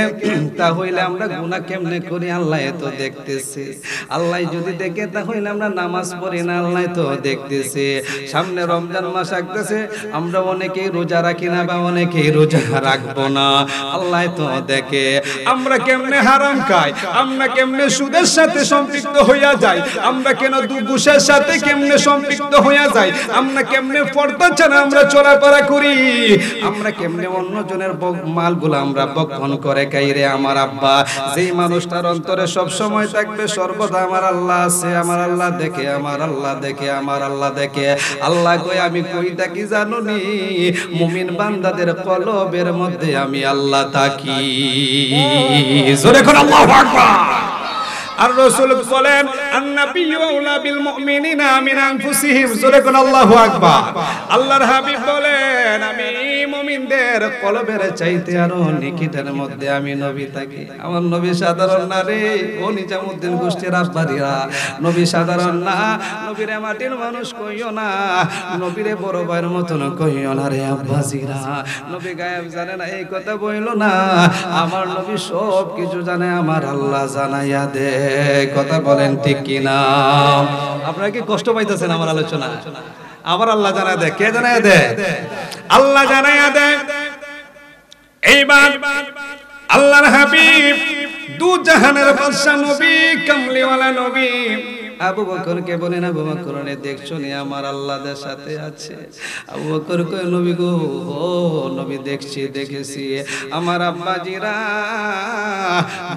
তাহলে আমরা গুনাহ কেমনে করি? আল্লাহ তো দেখতেছে। আল্লাহ যদি দেখে তাহলে আমরা নামাজ পড়ি না? আল্লাহ তো দেখতেছে। সামনে রমজান মাস আসতেছে, আমরা অনেকেই রোজা রাখি না বা অনেকেই রোজা রাখবো না, আল্লাহ তো দেখে। আমরা কেমনে হারাম খাই, আমরা কেমনে সুদের সাথে সম্পৃক্ত হইয়া যাই, আমরা কেন ঘুষের সাথে কেমনে সম্পৃক্ত হইয়া যাই, আমরা কেমনে পর্দা ছাড়া আমরা চলাফেরা করি, আমরা কেমনে অন্যজনের মালগুলো আমরা বক্ষণ করে খাইরে আমার আব্বা। যেই মানুষটার অন্তরে সব সময় থাকবে সর্বদা আমার আল্লাহ আছে, আমার আল্লাহ দেখে, আমার আল্লাহ দেখে, আমার আল্লাহ দেখে। আল্লাহ কই আমি কই থাকি জানুনি? মুমিন বান্দাদের কলবের মধ্যে আমি আল্লাহ থাকি। জোরে করে আল্লাহু আকবার। আর রাসূল বলেন আন-নাবিয়্যু আওলা বিল মুমিনিনা মিন আনফুসিহিম। জোরে করে আল্লাহু আকবার। আল্লাহর হাবিব বলেন আমি মুমিনদের কলবের চাইতে আরো নিকিটের মধ্যে আমি নবী থাকি। আমার নবী সাধারণ না রে, ও নিজামুদ্দিন গোষ্ঠীর আব্বাদিরা, নবী সাধারণ না, নবীরে মাটির মানুষ কইও না, নবীরে বড় ভাইয়ের মতন কইও না রে আব্বাজিরা। নবী গায়েব জানে না এই কথা বইলো না, আমার নবী সব কিছু জানে, আমার আল্লাহ জানাইয়া দে। কথা বলেন ঠিক কিনা? আপনারা কি কষ্ট পাইতেছেন আমার আলোচনা? আবার আল্লাহ জানায় দেয়, কে জানায় দেয়? আল্লাহ জানায় দেয়। এইবার আল্লাহর হাবিব দু জাহানের বাদশা নবী, কামলিওয়ালা নবী আবু বকরকে বলেন, আবু বকর রে দেখছো নি আমার আল্লাহর সাথে আছে? আবু বকর কয়, নবী গো, ও নবী দেখেছি আমার আব্বাজিরা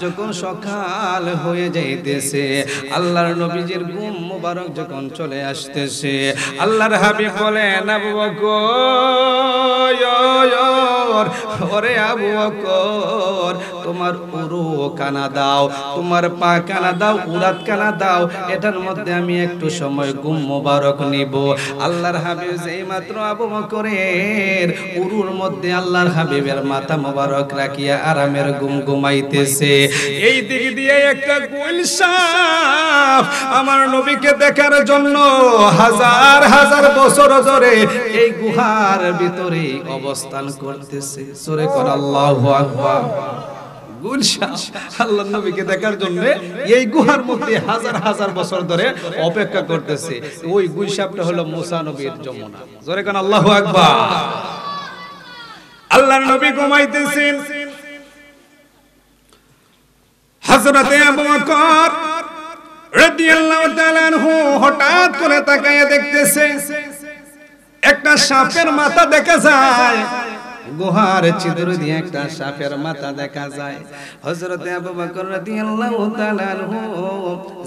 যখন সকাল হয়ে যাইতেছে, আল্লাহর নবীজির ঘুম মুবারক যখন চলে আসতেছে, আল্লাহর হাবিব বলেন, আবু বকর, ওরে আবু বকর, তোমার উরু কানা দাও, তোমার পা কানা দাও, উরাত কানা দাও, এটার মধ্যে আমি একটু সময় ঘুম মুবারক নিব। আল্লাহর হাবিব যেই মাত্র আবু বকরের উরুর মধ্যে আল্লাহর হাবিবের মাথা মুবারক রাখিয়া আরামের ঘুম ঘুমাইতেছে, এই দিক দিয়ে একটা গোল সাপ আমার নবীকে দেখার জন্য হাজার হাজার বছর ধরে এই গুহার ভিতরে অবস্থান করতেছে। সূরা কোন আল্লাহু আকবার। আল্লাহর নবীকে দেখার জন্য এই গুহার মধ্যে হাজার হাজার বছর ধরে অপেক্ষা করতেছে। ওই গুলশাপটা হলো মুসা নবীর যমুনা। জোরে কোন আল্লাহু আকবার। আল্লাহর নবী ঘুমাইতেছেন, হযরতে আবু বকর রাদিয়াল্লাহু তাআলা আনহু হঠাৎ করে তাকায়া দেখতেছে একটা সাপের মাথা দেখা যায়, গুহার ছিদ্র দিয়ে একটা সাপের মাথা দেখা যায়। হযরতে আবু বকর রাদিয়াল্লাহু তাআলা আনহু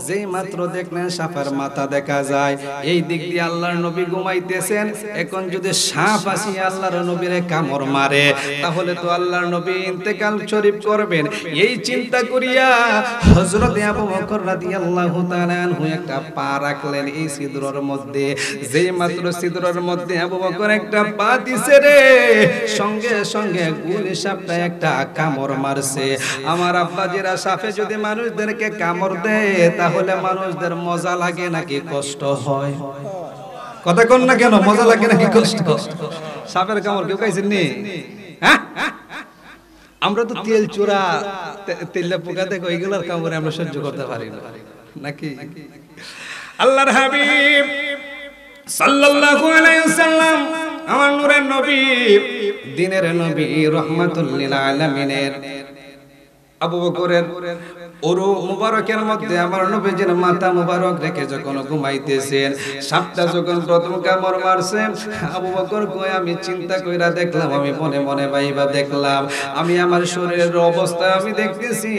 যেই মাত্র দেখলেন সাপের মাথা দেখা যায়, এই দিক দিয়ে আল্লাহর নবী ঘুমাইতেছেন। এখন যদি সাপ আসি আল্লাহর নবীরে কামড় মারে, তাহলে তো আল্লাহর নবী ইন্তেকাল শরীফ করবেন। এই চিন্তা করিয়া হযরতে আবু বকর রাদিয়াল্লাহু তাআলা আনহু একটা পা রাখলেন এই ছিদ্রের মধ্যে। যেই মাত্র ছিদ্রের মধ্যে আবু বকর একটা পা দিছে রে, সঙ্গে সঙ্গে গুলি সাপটা একটা কামড় মারছে। আমার আব্বাজিরা, সাপে যদি মানুষদেরকে কামড় দেয় তাহলে মানুষদের মজা লাগে নাকি কষ্ট হয়? কথা কোন না কেন, মজা লাগে নাকি কষ্ট? সাপের কামড় কেউ খাইছেন নি? হ্যাঁ, আমরা তো তেল চোরা, তেলে পোকা দেখো, এগুলোর কামড়ে আমরা সহ্য করতে পারি না নাকি? আল্লাহর হাবিব সাল্লাল্লাহু আলাইহি ওয়াসাল্লাম, আমার নূরের নবী, দ্বীনের নবী, রাহমাতুল লিল আলামিনের আবু বকরের উরু মুবারকের মধ্যে আমার নবীজির মাথা মুবারক রেখে যখন ঘুমাইতেছেন, সাপটা যখন প্রথম কামড় মারছে, আবু বকর কয়, আমি চিন্তা কইরা দেখলাম, আমি মনে মনে ভাইবা দেখলাম, আমি আমার শরীরের অবস্থা আমি দেখতেছি,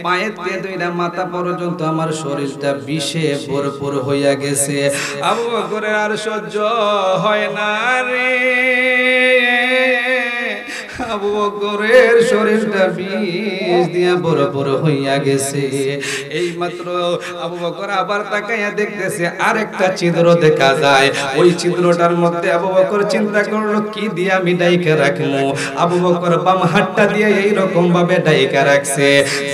পায়ের থেকে দুইটা মাথা পর্যন্ত আমার শরীরটা বিষে ভরপুর হইয়া গেছে। আবু বকরের আর সহ্য হয় না রে, আবু বকরের শরীরটা বিষ দিয়া ভরপুর হইয়া গেছে। এই মাত্র আবু বকর আবার তাকাইয়া দেখতেছে আরেকটা ছিদ্র দেখা যায়। ওই ছিদ্রটার মধ্যে আবু বকর চিন্তা করলো, কি দিয়ে আমি ডাইকা রাখবো? আবু বকর বাম হাতটা দিয়ে এই রকম ভাবে ডাইকা রাখছে।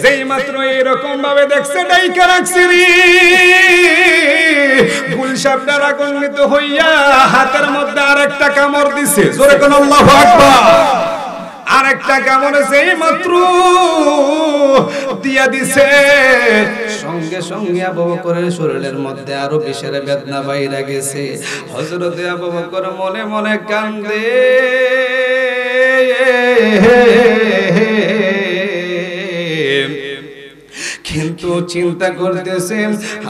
যেই মাত্র এই রকম ভাবে দেখছে ডাইকা রাখছে রে, গুলশাপটা রাগান্বিত হইয়া হাতের মধ্যে আরেকটা কামড় দিছে। জোরে কোন আল্লাহু আকবার। আরেকটা কামড় সেই মাত্র দিয়া দিছে, সঙ্গে সঙ্গে আবু বকরের শরীরের মধ্যে আরো বিষের বেদনা বাইরা গেছে। হযরতে আবু বকর মনে মনে কান্দে, কিন্তু চিন্তা করতেছে,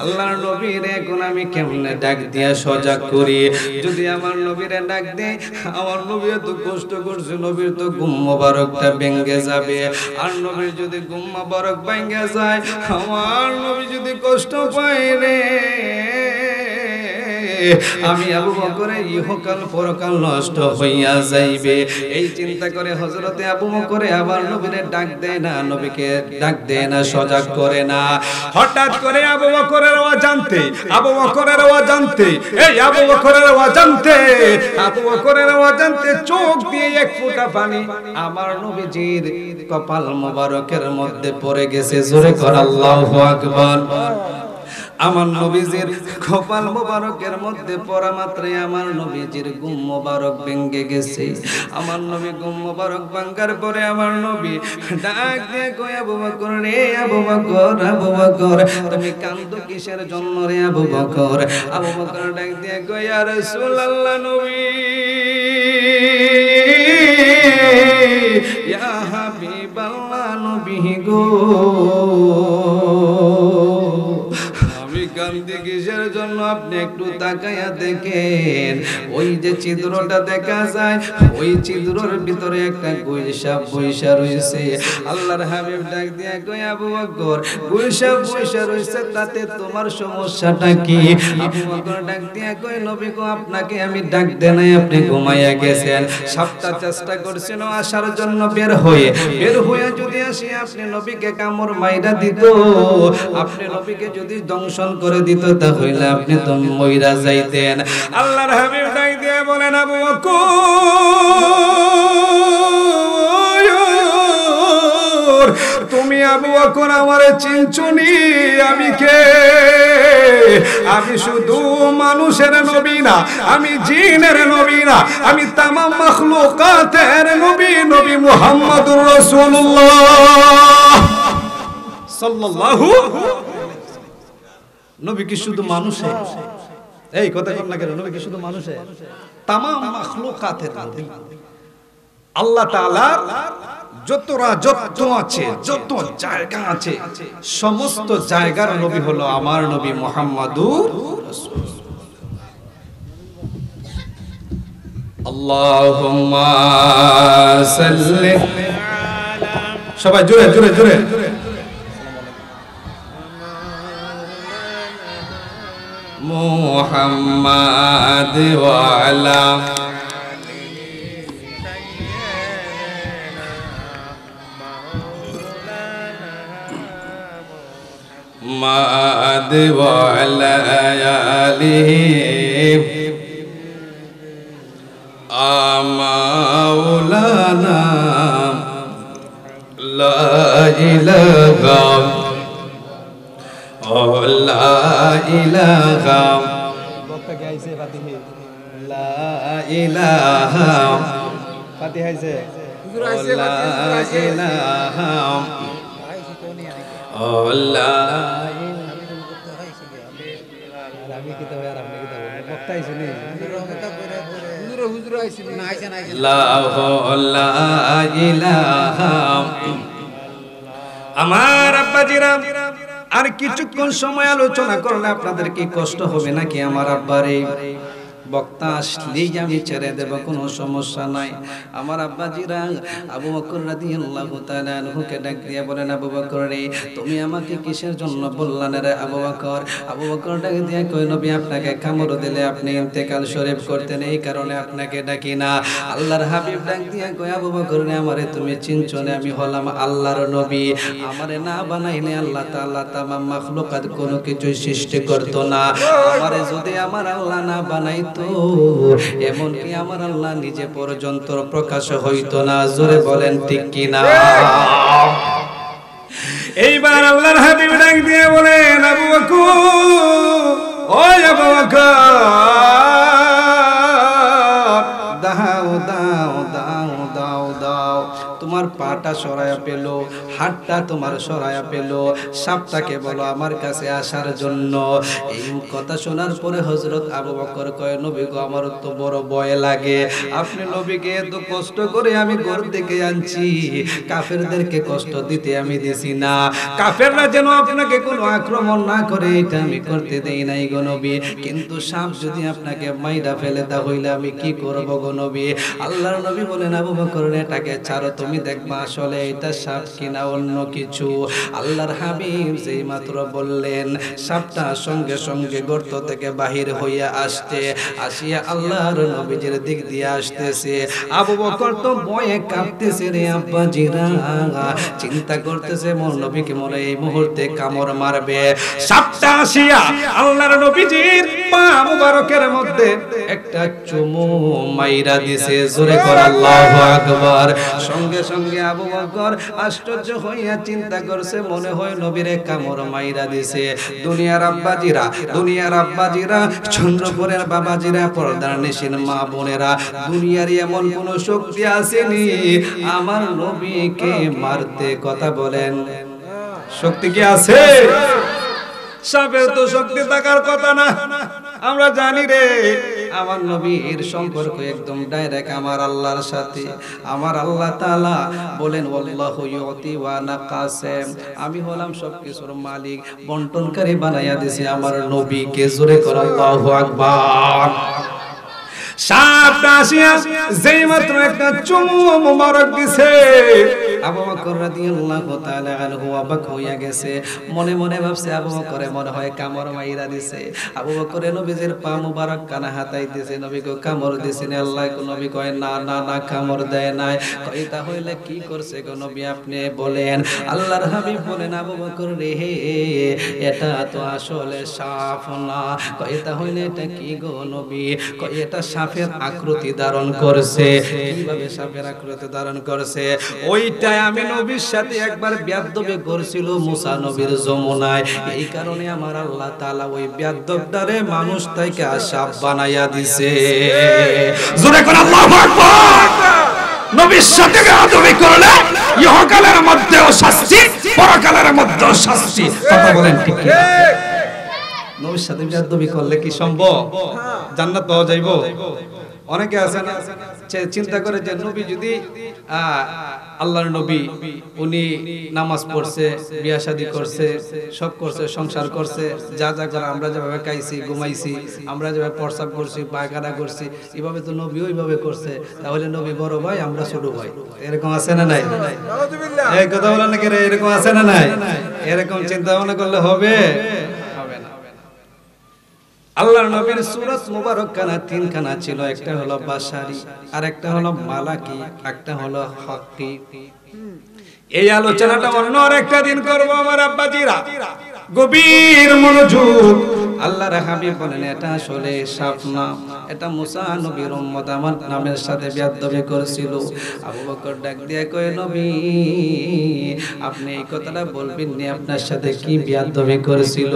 আল্লাহর নবীরে এখন আমি কেমনে ডাক দিয়া সজাগ করি? যদি আমার নবীরে ডাক দেই, আমার নবী এত কষ্ট করছে, নবীর তো ঘুম মোবারকটা ভেঙে যাবে। আর নবীর যদি ঘুম মোবারক ভেঙে যায়, আমার নবী যদি কষ্ট পায় রে, আমি আবু বকরের ইহকাল পরকাল নষ্ট হইয়া যাইবে। এই চিন্তা করে হযরতে আবু বকরে আবার নবীরে ডাক দেয় না, নবীকে ডাক দেয় না, সজাগ করে না। হঠাৎ করে আবু বকরের অজান্তে, আবু বকরের অজান্তে, এই আবু বকরের অজান্তে, আবু বকরের অজান্তে চোখ দিয়ে এক ফোঁটা পানি আমার নবীজির কপাল মোবারকের মধ্যে পড়ে গেছে। জোরে কর আল্লাহু আকবার। আমার নবীজির কপাল মোবারকের মধ্যে পড়া মাত্রই আমার নবীজির ঘুম মোবারক ভেঙে গেছে। আমার নবী ঘুম মোবারক ভাঙার পরে আমার নবী ডাক দিয়ে কই, আবু বকর রে, আবু বকর, আবু বকর, তুমি কান্দো কিসের জন্য রে আবু বকর? আবু বকর ডাক দিয়ে কই, ইয়া রাসূলুল্লাহ, নবী, ইয়া হাবিবাল্লাহ, নবী গো, কান্দি কিসের জন্য? আপনি একটু তাকায়া দেখেন, ওই যে ছিদ্রটা দেখা যায়, ওই ছিদ্রের ভিতরে একটা গুইসাপ বইসা রয়েছে। আল্লাহর হাবিব ডাক দিয়া কই, আবু বকর, গুইসাপ বইসা রয়েছে, তাতে তোমার সমস্যাটা কি? আবু বকর ডাক দিয়া কই, নবী গো, আপনাকে আমি ডাক দে নাই, আপনি ঘুমাইয়া গেছেন। সাতটা চেষ্টা করছেন আসার জন্য, বের হয়ে যদি আসি, আপনি নবীকে কামড় মাইরা দিত, আপনি নবীকে যদি দংশন করে দিত, তাহলে আপনি তো মইরা যাইতেন। আল্লাহর হাবিব ডাক দিয়ে বলেন, আবু বকর, তুমি আবু বকর আমারে চিনছুনি? আমি কে? আমি শুধু মানুষের নবী না, আমি জিনের নবী না, আমি তামাম মাখলুকাতের নবী, নবী মুহাম্মদুর রাসূলুল্লাহ সাল্লাল্লাহু। নবী কি শুধু মানুষে? এই কথা কর না কেন? নবী কি শুধু মানুষে? তামাম মাখলুকাতের নবী। আল্লাহ তাআলা যত আছে, যত জায়গা আছে, সমস্ত জায়গার নবী হলো আমার নবী মুহাম্মাদুর রাসূলুল্লাহ। আল্লাহুম্মা সাল্লি, সবাই জোরে জোরে জোরে, মুহাম্মাদ ওয়া আলা মাদ ওয়া আলা আলিহি আমাউলানা লা ইলাহা লা ইলাহা লা ইলাহা ফাতিহা আইছে লা ইলাহা লা আমি কি তো আর আপনি কি তো বক্তা আইছে নি হুজুর আইছে না আইছে না লা ইলাহা। আমার আব্বাজিরা, আর কিছুক্ষণ সময় আলোচনা করলে আপনাদের কি কষ্ট হবে নাকি? আমার আব্বারে বক্তা আসলেই আমি ছেড়ে দেব, কোনো সমস্যা নাই। আমার আব্বাজিরা, আবু বকর রাদিয়াল্লাহু তাআলা আনহুকে ডাক দিয়ে বলেন, আবু বকর রে, তুমি আমাকে কিসের জন্য বললেন রে আবু বকর? আবু বকর ডাক দিয়ে কই, নবী আপনাকে কামড় দিলে আপনি ইন্তেকাল শরীফ করতেন, এই কারণে আপনাকে ডাকি না। আল্লাহর হাবিব ডাক দিয়ে কই, আবু বকর রে, আমারে তুমি চিনছো না? আমি হলাম আল্লাহর নবী, আমারে না বানাইলে আল্লাহ তাআলা তামাম মাখলুকাত কোনো কিছু সৃষ্টি করতো না। আমারে যদি আমার আল্লাহ না বানাইতো, এমনকি আমার আল্লাহ নিজে পর্যন্ত প্রকাশ হইতো না। জোরে বলেন ঠিক কিনা? এইবার আল্লাহর হাবিব ডাক দিয়ে বলেন, আবু বকর, ওই আবু বকর, দাও দাও দাও দাও দাও, তোমার পাটা সরায়া পেল, হাতটা তোমার সরায়া পেল, সাপটাকে বলো আমার কাছে আসার জন্য। এই কথা শোনার পরে হযরত আবু বকর কয়, নবী গো, আমার তো বড় ভয় লাগে, আপনি নবীকে এত কষ্ট করে আমি ঘর থেকে আনছি, কাফেরদেরকে কষ্ট দিতে আমি দিছি না, কাফেররা যেন আপনাকে কোনো আক্রমণ না করে, এটা আমি করতে দেই নাই গো নবী। কিন্তু সাপ যদি আপনাকে মাইরা ফেলে, তাহলে আমি কি করব গো নবী? আল্লাহর নবী বলেন, আবু বকর এটাকে ছাড়ো, তুমি দেখবা আসলে এটা সাপ কিনা অন্য কিছু। আল্লাহর হাবিব যেই মাত্র বললেন, সাপটা সঙ্গে সঙ্গে গর্ত থেকে বাহির হইয়া আসিয়া আল্লাহর নবীজির দিক দিয়ে আসতেছে। আবু বকর তো ভয়ে কাঁপতেছে রে আব্বাজিরা, চিন্তা করতেছে মোর নবীকে মনে এই মুহূর্তে কামড় মারবে। সাপটা আসিয়া আল্লাহর নবীজির পা মুবারকের মধ্যে একটা চুমু মাইরা দিছে। জোরে কর আল্লাহু আকবার। সঙ্গে সঙ্গে আবু বকর আশ্চর্য হইয়া চিন্তা করছে, মনে হয় নবীরে কামড় মাইরা দিছে। দুনিয়ার আব্বাজিরা, চন্দ্রপুরের বাবাজিরা, পর্দার নিশিন মা বোনেরা, দুনিয়ার এমন কোন শক্তি আসেনি আমার নবীকে মারতে। কথা বলেন, শক্তি কি আছে? সাপের তো শক্তি থাকার কথা না। আমরা জানি রে আমার নবীর সম্পর্ক একদম ডাইরেক্ট আমার আল্লাহর সাথে। আমার আল্লাহ তাআলা বলেন আল্লাহু ইউতি ওয়া আনা কাসিম, আমি হলাম সবকিছুর মালিক, বন্টনকারী বানাইয়া দিয়েছি আমার নবীকে। জোরে করে আল্লাহু আকবার। সাপটা আসিয়া যেই মাত্র একটা চুমু মোবারক দিছে, আবু বকর রাদিয়াল্লাহু তাআলা আনহু অবাক হইয়া গেছে। মনে মনে ভাবছে আবু বকরে মনে হয় কামড় মাইরা দিছে। আবু বকরে নবীজির পা মুবারক কানা হাতাই দিছে, নবীকে কামড় দিছে না। আল্লাহ কো নবী কয় না না না, কামড় দেয় নাই। কই তাহলে কি করছে গো নবী আপনি বলেন? আল্লাহর হাবিব বলেন আবু বকর রে, এটা তো আসলে সাপ না। কই তাহলে এটা কি গো নবী? কই এটা সাপের আকৃতি ধারণ করছে। কিভাবে সাপের আকৃতি ধারণ করছে? ওইটাই আমি নবীর সাথে একবার বেয়াদবি করছিল মুসা নবীর যমুনায়। এই কারণে আমার আল্লাহ তাআলা ওই বেয়াদবটারে মানুষ থেকে সাপ বানাইয়া দিছে। জোরে করে আল্লাহু আকবার। নবীর সাথে বেয়াদবি করলে ইহকালের মধ্যেও শাস্তি, পরকালের মধ্যেও শাস্তি। কথা বলেন ঠিক কি? নবীর সাথে বেয়াদবি করলে কি সম্ভব জান্নাত পাওয়া যাইব? অনেকে আছে না চিন্তা করে যে নবী যদি আল্লাহর নবী, উনি নামাজ পড়ছে, বিয়ে শাদী করছে, সব করছে, সংসার করছে, যা যা করে আমরা যেভাবে খাইছি, ঘুমাইছি, আমরা যেভাবে প্রস্রাব করছি, পায়খানা করছি, এভাবে তো নবী ওইভাবে করছে, তাহলে নবী বড় ভাই, আমরা ছোট ভাই। এরকম আছে না নাই? এই কথা বলেন নাকি রে? এরকম আছে না নাই? এরকম চিন্তা ভাবনা করলে হবে? আল্লাহর নবীর সূরত মুবারক খানা তিনখানা ছিল। একটা হলো বাশারি, আর একটা হলো মালাকি, একটা হলো হকি। এই আলোচনাটা অন্য আরেকটা দিন করব আমার আব্বাজিরা। গভীর মনোযোগ। আল্লাহর হাবিব বলেন এটা আসলে সাপ না, এটা মুসা নবীর উম্মত আমার নামের সাথে বেয়াদবি করেছিল। আবু বকর ডাক দিয়ে কয় নবী আপনি এই কথাটা বলবেন না, আপনার সাথে কি বেয়াদবি করেছিল?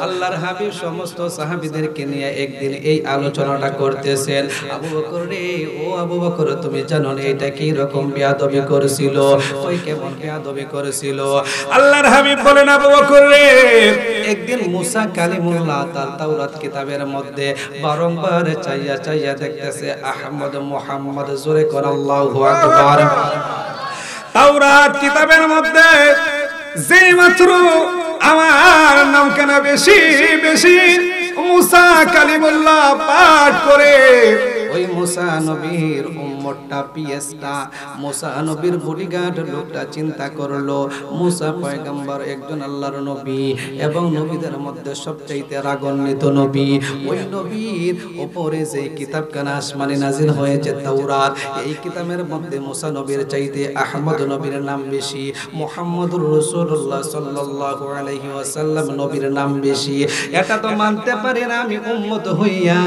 আল্লাহর হাবিব সমস্ত সাহাবীদেরকে নিয়ে একদিন এই আলোচনাটা করতেছেন। আবু বকর রে, ও আবু বকর তুমি জানো না এটা কি রকম বেয়াদবি করেছিল? কই কেমন বেয়াদবি করেছিল? আল্লাহর হাবিব বলেন আবু বকর রে, একদিন মুসা কালিমুল্লাহ তার তাওরাত কিতাবের মধ্যে বারংবার চাইয়া চাইয়া দেখতেছে আহমদ মুহাম্মদ। জোরে কর আল্লাহু আকবার। তাওরাত কিতাবের মধ্যে যেই মাত্র আমার নাম কেন বেশি বেশি মুসা কালিমুল্লাহ পাঠ করে, ওই মুসা নবীর উম্মতটা, পিএসটা, মুসা নবীর বডিগার্ড লোকটা চিন্তা করলো মুসা পয়গম্বর একজন আল্লাহর নবী এবং নবীদের মধ্যে সবচাইতে রাগান্বিত নবী। ওই নবীর উপরে যে কিতাবখানা আসমানে নাজিল হয়েছে তাওরাত, এই কিতাবের মধ্যে মুসা নবীর চাইতে আহমদ নবীর নাম বেশি, মুহাম্মদুর রাসূলুল্লাহ সাল্লাল্লাহু আলাইহি ওয়াসাল্লাম নবীর নাম বেশি। এটা তো মানতে পারি না আমি উম্মত হইয়া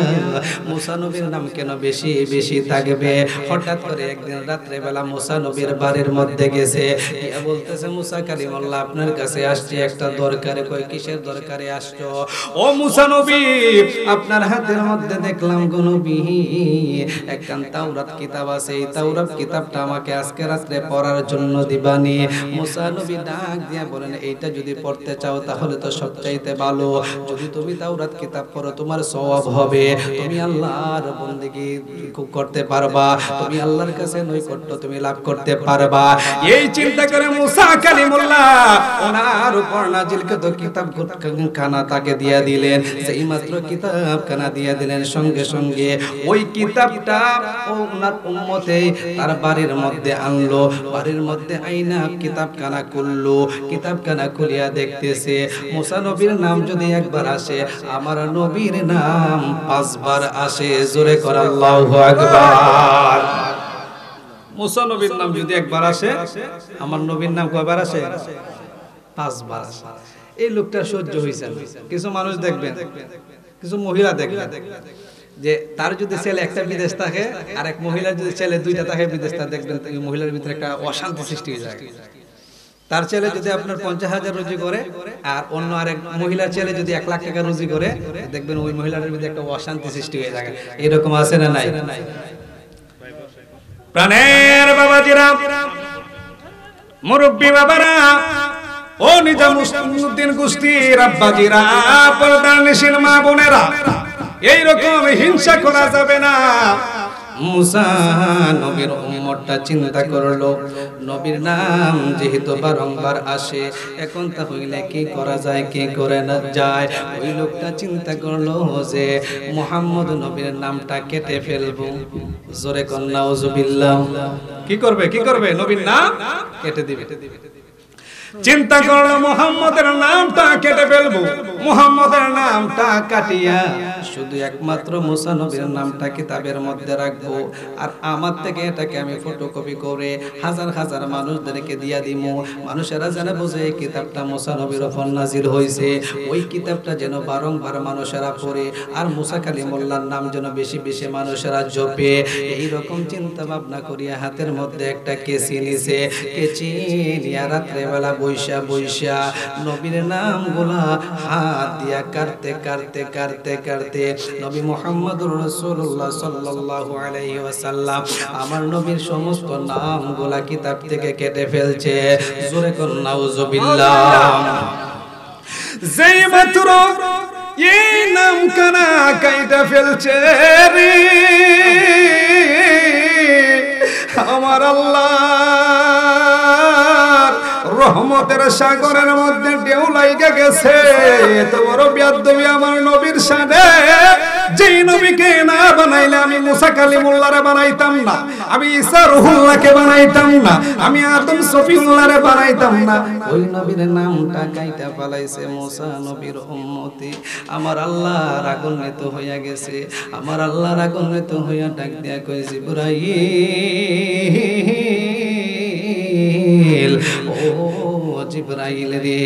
মুসা নবীর নাম কেন বেশি বেশি থাকবে? হঠাৎ করে একদিন রাত্রে বেলা মুসা নবীর বাড়ির মধ্যে গেছে, বলতেছে মুসা কালিমুল্লাহ আপনার কাছে আসছি একটা দরকারে। কই কিসের দরকারে আসছো? ও মুসা নবী আপনার হাতের মধ্যে দেখলাম গো নবী একটা তাওরাত কিতাব আছে, এই তাওরাত কিতাবটা আমাকে আজকে রাতে পড়ার জন্য দিবানি। মুসা নবী ডাক দিয়ে বলেন এইটা যদি পড়তে চাও তাহলে তো সবচাইতে ভালো, যদি তুমি তাওরাত কিতাব পড়ো তোমার সওয়াব হবে, তুমি আল্লাহর বন্দেগী করতে পারবা, তুমি আল্লাহর কাছে নৈকট্য তুমি লাভ করতে পারবা। এই চিন্তা করে মুসা কালিমুল্লাহ ওনার উপর নাজিলকৃত কিতাব খানা তাকে দিয়ে দিলেন। সেই মাত্র কিতাব খানা দিয়ে দিলেন, সঙ্গে সঙ্গে ওই কিতাবটা ওনার উম্মতে তার বাড়ির মধ্যে আনলো। বাড়ির মধ্যে আইনা কিতাবখানা খুললো, কিতাবখানা খুলিয়া দেখতেছে মুসা নবীর নাম যদি একবার আসে আমার নবীর নাম 5 বার আসে। জোরে কর আল্লাহু আকবার। মুসা নবীর নাম যদি একবার আসে আমার নবীর নাম কয়বার আসে? 5 বার আসে। এই লোকটা সহ্য হইছে। কিছু মানুষ দেখবেন, কিছু মহিলা দেখবেন যে তার যদি ছেলে একটা বিদেশ থাকে আর এক মহিলার যদি ছেলে দুইটা থাকে বিদেশ, তা দেখবেন ওই মহিলার ভিতরে একটা অশান্তি সৃষ্টি হয়ে যায়। তার ছেলে যদি আপনার 50,000 রুজি করে আর অন্য আরেক মহিলার ছেলে যদি 1 লাখ টাকা রুজি করে, দেখবেন ওই মহিলার ভিতরে একটা অশান্তি সৃষ্টি হয়ে যায়। এরকম আছে না নাই? প্রাণের বাবাজিরা, মুরব্বী বাবারা, ও নিজামুদ্দিন কুস্তির আব্বাজিরা, পর্দার নিশিন মা বোনেরা, এইরকম হিংসা করা যাবে না। মুসা নবীর উম্মতটা চিন্তা করলো, নবীর নাম যেহেতু বারংবার আসে, এখন তা হইলে কি করা যায়, কি করে না যায়। ওই লোকটা চিন্তা করলো যে মুহাম্মদ নবীর নামটা কেটে ফেলবো। জোরে কন্যা নাউজুবিল্লাহ। কি করবে? নবীর নাম কেটে দিবে। চিন্তা করলো মুহাম্মদের নামটা কেটে ফেলবো। মুহাম্মদের নামটা কাটিয়া শুধু একমাত্র মুসা নবীর নামটা কিতাবের মধ্যে রাখবো, আর আমার থেকে এটাকে আমি ফটোকপি করে হাজার হাজার মানুষদেরকে দিয়া দিমু। মানুষেরা যেন বুঝে এই কিতাবটা মুসা নবীর উপর নাজিল হয়েছে। ওই কিতাবটা যেন বারংবার মানুষেরা পড়ে, আর মুসা কালিমুল্লাহর নাম যেন বেশি বেশি মানুষেরা জপে। এইরকম চিন্তা ভাবনা করিয়া হাতের মধ্যে একটা কেচি নিছে। কেচি নিয়া রাত্রেবেলা বৈশা নবীর নামগুলা হাত দিয়া কাটতে নবী মুহাম্মদুর রাসূলুল্লাহ সাল্লাল্লাহু আলাইহি ওয়াসাল্লাম আমার নবীর সমস্ত নামগুলা কিতাব থেকে কেটে ফেলছে। জোরে কোন নাউজুবিল্লাহ। যেই মাত্র এই নাম কানা কাইটা ফেলছে রে আমার আল্লাহ রহমতের সাগরের মধ্যে ঢেউ লাইগা গেছে। এত বড় বেয়াদবি আমার নবীর সাথে। যেই নবীকে না বানাইলে আমি মুসা কালিমুল্লাহরে বানাইতাম না, আমি ঈসা রুহুল্লাহকে বানাইতাম না, আমি আদম সফিউল্লাহরে বানাইতাম না। ওই নবীর নামটা কাইটা পালাইছে মুসা নবীর উম্মতি। আমার আল্লাহ রাগান্বিত হইয়া গেছে। আমার আল্লাহ রাগান্বিত হইয়া ডাক দিয়া কই, জিবরাইল, ও জিবরাইল রে,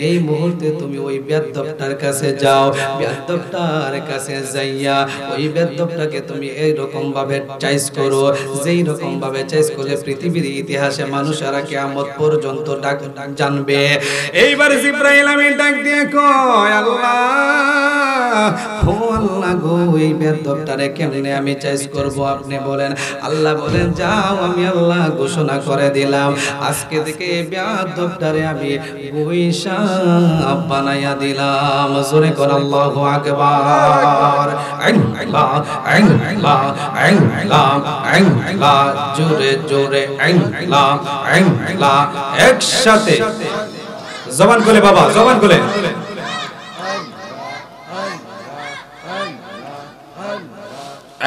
এই মুহূর্তে তুমি ওই বেয়াদবটার কাছে যাও। বেয়াদবটার কাছে যাইয়া ওই বেয়াদবটাকে তুমি এই রকম ভাবে চাইজ করো, যেই রকম ভাবে চাইজ করলে পৃথিবীর ইতিহাসে মানুষেরা কিয়ামত পর্যন্ত ডাক জানবে। এইবার জিবরাইল আমি ডাক দিয়ে কয়, আল্লাহ, ও আল্লাহ গো, এই বেয়াদবটারে কেমনে আমি চাইজ করব আপনি বলেন। আল্লাহ বলেন, যাও, আমি আল্লাহ ঘোষণা করে দিলাম, আজকে থেকে এই বেয়াদবটারে আমি বৈশা বানাইয়া দিলাম। জোরে কর আল্লাহু আকবার। আল্লাহ আল্লাহ আল্লাহ, জোরে জোরে আল্লাহ আল্লাহ, একসাথে জবান খুলে বাবা, জবান খুলে।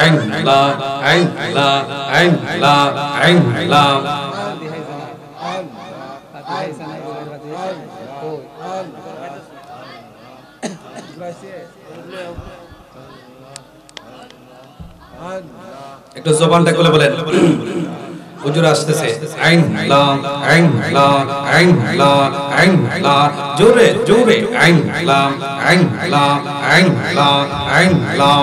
আল্লাহ আল্লাহ আল্লাহ আল্লাহ। একটু জবানটা খুলে বলেন। হুজুর আসতেছে। আইন লা আইন লা আইন লা আইন লা, জোরে জোরে আইন লা আইন লা আইন লা আইন লা।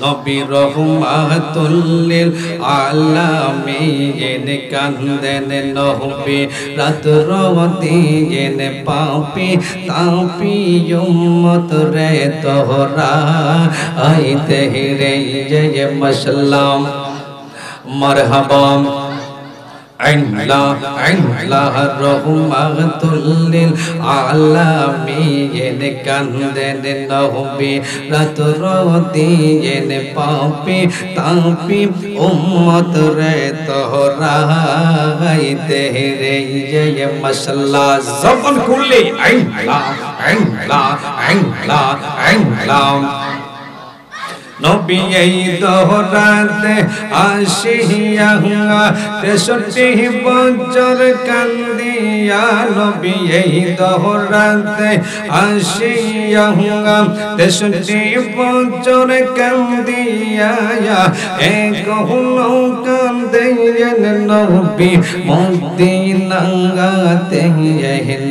নবী রহমাতুল লিল আলামিন কান্দেন নবী রাত রদিন পাপি তাপি উম্মত রে তোহরা আইতে রে জয় মাশাল্লাহ মারহাবা। আল্লাহ আল্লাহ রহমাতুল লিল আলামিন কান্দেন নবী রাত রদিন পাপি তাপি উম্মত রে তোহরা আইতে রে জয় মাশাল্লাহ। জবান খুললে আল্লাহ আল্লাহ আল্লাহ আল্লাহ। নবী এই দহরাতে আসিয়া 63 বছর কান্দিয়া নবী এই দহরাতে আসিয়া 63 বছর কান্দিয়া এক হলো কান্দেন নবী মদিনাতে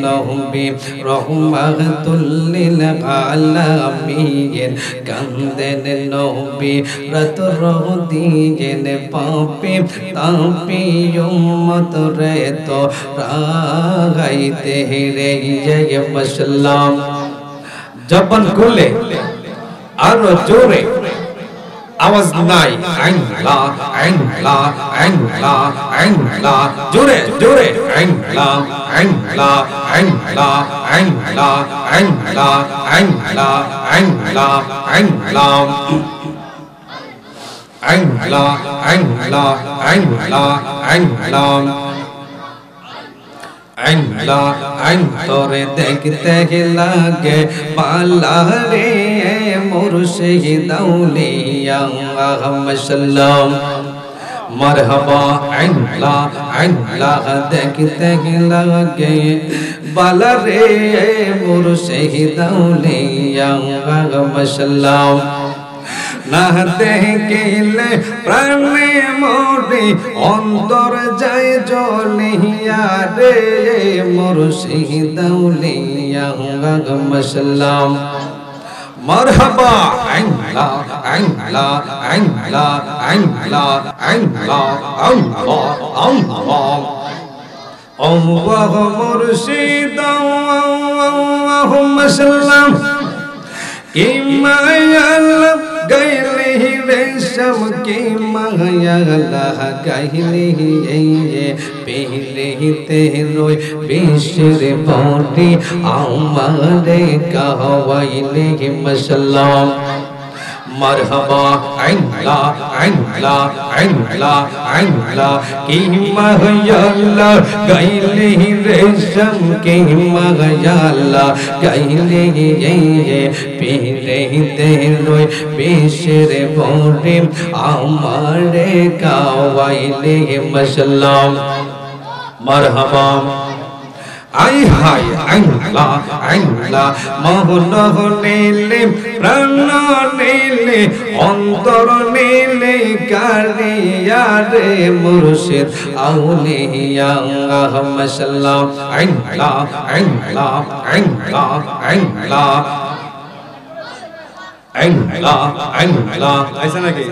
নবী রহমাতুল লিল আলামিন কান্দেন নবী রাত রদিন পাপে তাপি উম্মত রে তো রাগাইতে রে জয় মুসলমান জবান খুলে আর জোরে আওয়াজ নাই আইনলা আইনলা আইনলা আইনলা জোরে জোরে আইনলা আইনলা আইনলা আইনলা আইনলা আইনলা আইনলা আইনলা আইনলা আইনলা আইনলা আইনলা আইনলা আইন তোরে দেখতে লাগে পালারে মুর্শিদ আউলিয়া সাল্লাম মারহাবা আইনলা আইনলা দেখতে লাগে পালারে মুর্শিদ আউলিয়া সাল্লাম না দেখিলে প্রাণে মরে অন্তর যায় জ্বলিয়া রে মুর্শিদ আউলিয়া সাল্লাম মারহাবা আইনলা আইনলা আইনলা আইনলা আইনলা আল্লাহ আল্লাহ আল্লাহ মুর্শিদ আল্লাহুম্মা সাল্লাম কি মায়ালা গাইলে রেশম কি মায়ালা গাইলে পেলে তে রই বিশের বটি আমারে কাওয়াইলে মাশাল্লাহ মারহাবা আইনলা আইনলা আইনলা আইনলা কি মায়ালা গাইলে রেশম কি মায়ালা গাইলে পেলে তে রই বিশের বটি আমারে কাওয়াইলে মাশাল্লাহ মারহাবা আই হাই আইনলা আইনলা মোহন নীলে প্রাণ নীলে অন্তর নীলে কারিয়া রে মুর্শিদ আউলিয়া মাশাল্লাহ আইনলা আইনলা আইনলা আইনলা আইনলা আইনলা ऐसा নাকি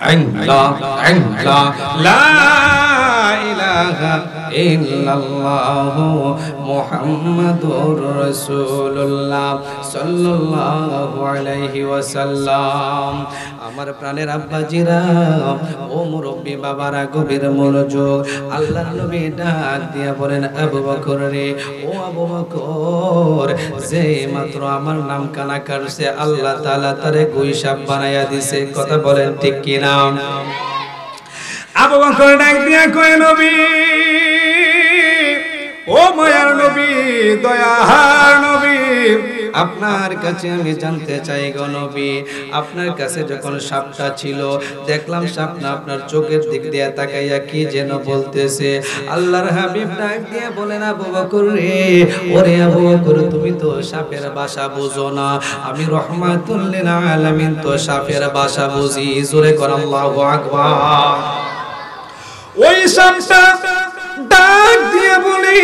আইনলা আইনলা লা ইলাহা ইল্লাল্লাহ মুহাম্মাদুর রাসূলুল্লাহ সাল্লাল্লাহু আলাইহি ওয়াসাল্লাম আমার প্রাণের আব্বাজিরা ও মুরব্বি বাবারা গভীর মনোযোগ আল্লাহর নবী ডাক দিয়া বলেন আবু বকর রে ও আবু বকর যে মাত্র আমার নাম কানা করছে আল্লাহ তাআলা তারে গুইসাব বানায়া দিছে কথা বলেন ঠিক কি না আবু বকর ডাক দিয়া কয় নবী ও মায়ার নবী দয়ার নবী আপনার কাছে আমি জানতে চাই গো নবী আপনার কাছে যখন সাপটা ছিল দেখলাম সাপটা আপনার চোখের দিক দিয়ে তাকাইয়া কি যেন বলতেছে আল্লাহর হাবিব ডাক দিয়ে বলেন আবু বকর রে ওরে আবু বকর তুমি তো সাপের ভাষা বুঝো না আমি রহমাতুল লিল আলামিন তো সাপের ভাষা বুঝি জোরে কর আল্লাহু আকবার ওই সাপটা ডাক দিয়ে বলি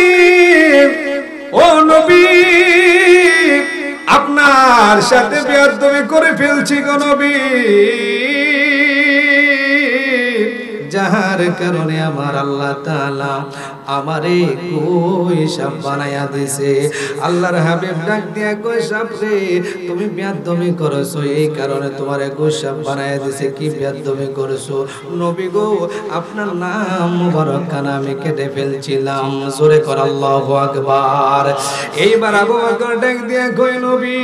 ও নবী আপনার সাথে বেয়াদবি করে ফেলছি গো নবী যাহার কারণে আমার আল্লাহ তাআলা আমারে গুইসাব বানায়া দিয়েছে আল্লাহর হাবিব ডাক দিয়া কয় সাপ রে তুমি বেয়াদবি করেছো এই কারণে তোমারে গুইসাব বানায়া দিয়েছে কি বেয়াদবি করেছো নবী গো আপনার নাম মুবারক কানা আমি কেটে ফেলছিলাম জোরে কর আল্লাহু আকবার এইবার আবু বকর ডাক দিয়া কয় নবী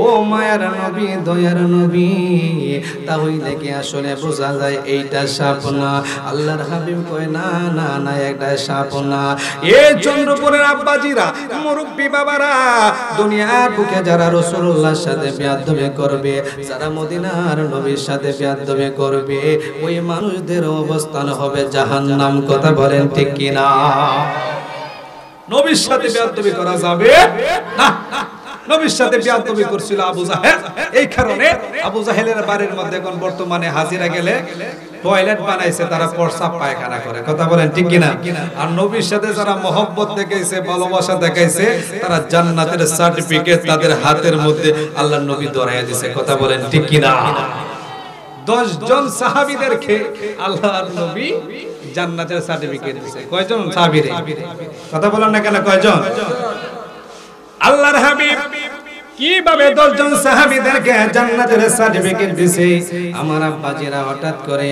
ও মায়ার নবী দয়ার নবী তাহলে কি আসলে বোঝা যায় এইটা সাপ না? আল্লাহর হাবিব কয় না না না একটা সাপ না। এই চন্দ্রপুরের আব্বাজিরা মুরব্বী বাবারা দুনিয়ার বুকে যারা রাসূলুল্লাহর সাথে বেয়াদবি করবে, যারা মদিনার নবীর সাথে বেয়াদবি করবে, ওই মানুষদের অবস্থান হবে জাহান্নাম। কথা বলেন ঠিক কিনা? নবীর সাথে বেয়াদবি করা যাবে না। নবীর সাথে বেয়াদবি করছিল আবু জাহেল, এই কারণে আবু জাহেলের বাড়ির মধ্যে এখন বর্তমানে হাজিরা গেলে টয়লেট বানাইছে, তারা প্রস্রাব পায়খানা করে। কথা বলেন ঠিক কিনা? আর নবীর সাথে যারা মহব্বত দেখাইছে, ভালোবাসা দেখাইছে, তারা জান্নাতের সার্টিফিকেট তাদের হাতের মধ্যে আল্লাহর নবী ধরাইয়া দিয়েছে। কথা বলেন ঠিক কিনা? 10 জন সাহাবীদেরকে আল্লাহর নবী জান্নাতের সার্টিফিকেট দিয়েছে। কয়জন সাহাবীরে? কথা বলেন না কেন? কয়জন? আল্লাহর হাবিব কিভাবে 10 জন সাহাবীদেরকে জান্নাতের সার্টিফিকেট দিয়েছে? আমার আব্বাজিরা হঠাৎ করে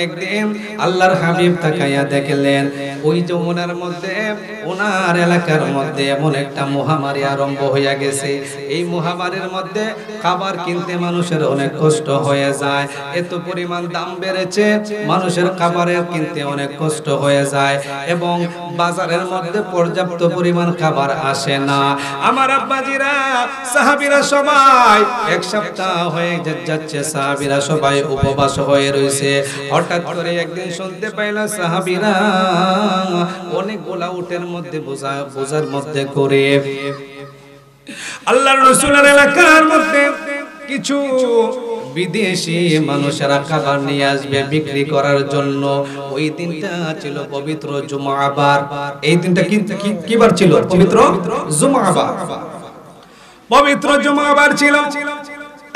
একদিন আল্লাহর হাবিব তাকায়া দেখলেন ওই যমুনার মধ্যে, ওনার এলাকার মধ্যে এমন একটা মহামারী আরম্ভ হয়ে গেছে। এই মহামারীর মধ্যে খাবার কিনতে মানুষের অনেক কষ্ট হয়ে যায়। এত পরিমাণ দাম বেড়েছে, মানুষের খাবারের কিনতে অনেক কষ্ট হয়ে যায় এবং বাজারের মধ্যে পর্যাপ্ত পরিমাণ খাবার আসে না। আমার আব্বাজিরা সাহাবীরা সবাই এক সপ্তাহ হয়ে যাচ্ছে, সাহাবীরা সবাই উপবাস হয়ে রয়েছে। হঠাৎ করে একদিন শুনতে পাইল সাহাবীরা অনেকগুলা উটের মধ্যে বোঝার মধ্যে করে আল্লাহর রাসূলের এলাকার মধ্যে কিছু বিদেশি মানুষেরা খাবার নিয়ে আসবে বিক্রি করার জন্য। ওই দিনটা ছিল পবিত্র জুমাবার। এই দিনটা কি বার ছিল? পবিত্র জুমাবার। পবিত্র জুমাবার ছিল।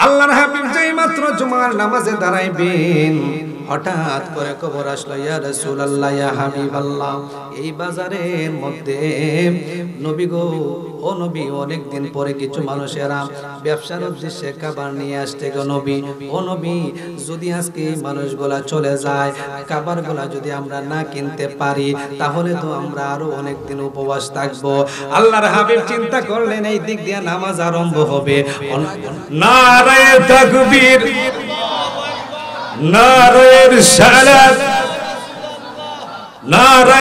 আল্লাহর হাবিব যেই মাত্র জুমার নামাজে দাঁড়াইবেন, হঠাৎ করে খবর আসলো, ইয়া রাসূলুল্লাহ, ইয়া হাবিবাল্লাহ, এই বাজারের মধ্যে নবী গো, ও নবী, অনেকদিন পরে কিছু মানুষেরা ব্যবসার উদ্দেশ্যে খাবার নিয়ে আসতে গো নবী। ও নবী, যদি আজকে মানুষগুলা চলে যায়, খাবারগুলা যদি আমরা না কিনতে পারি, তাহলে তো আমরা আরো অনেকদিন উপবাস থাকবো। আল্লাহর হাবিব চিন্তা করলেন এই দিক দিয়ে নামাজ আরম্ভ হবে। নারায়ে তাকবীর, নারায়ে রিসালাত, নারায়ে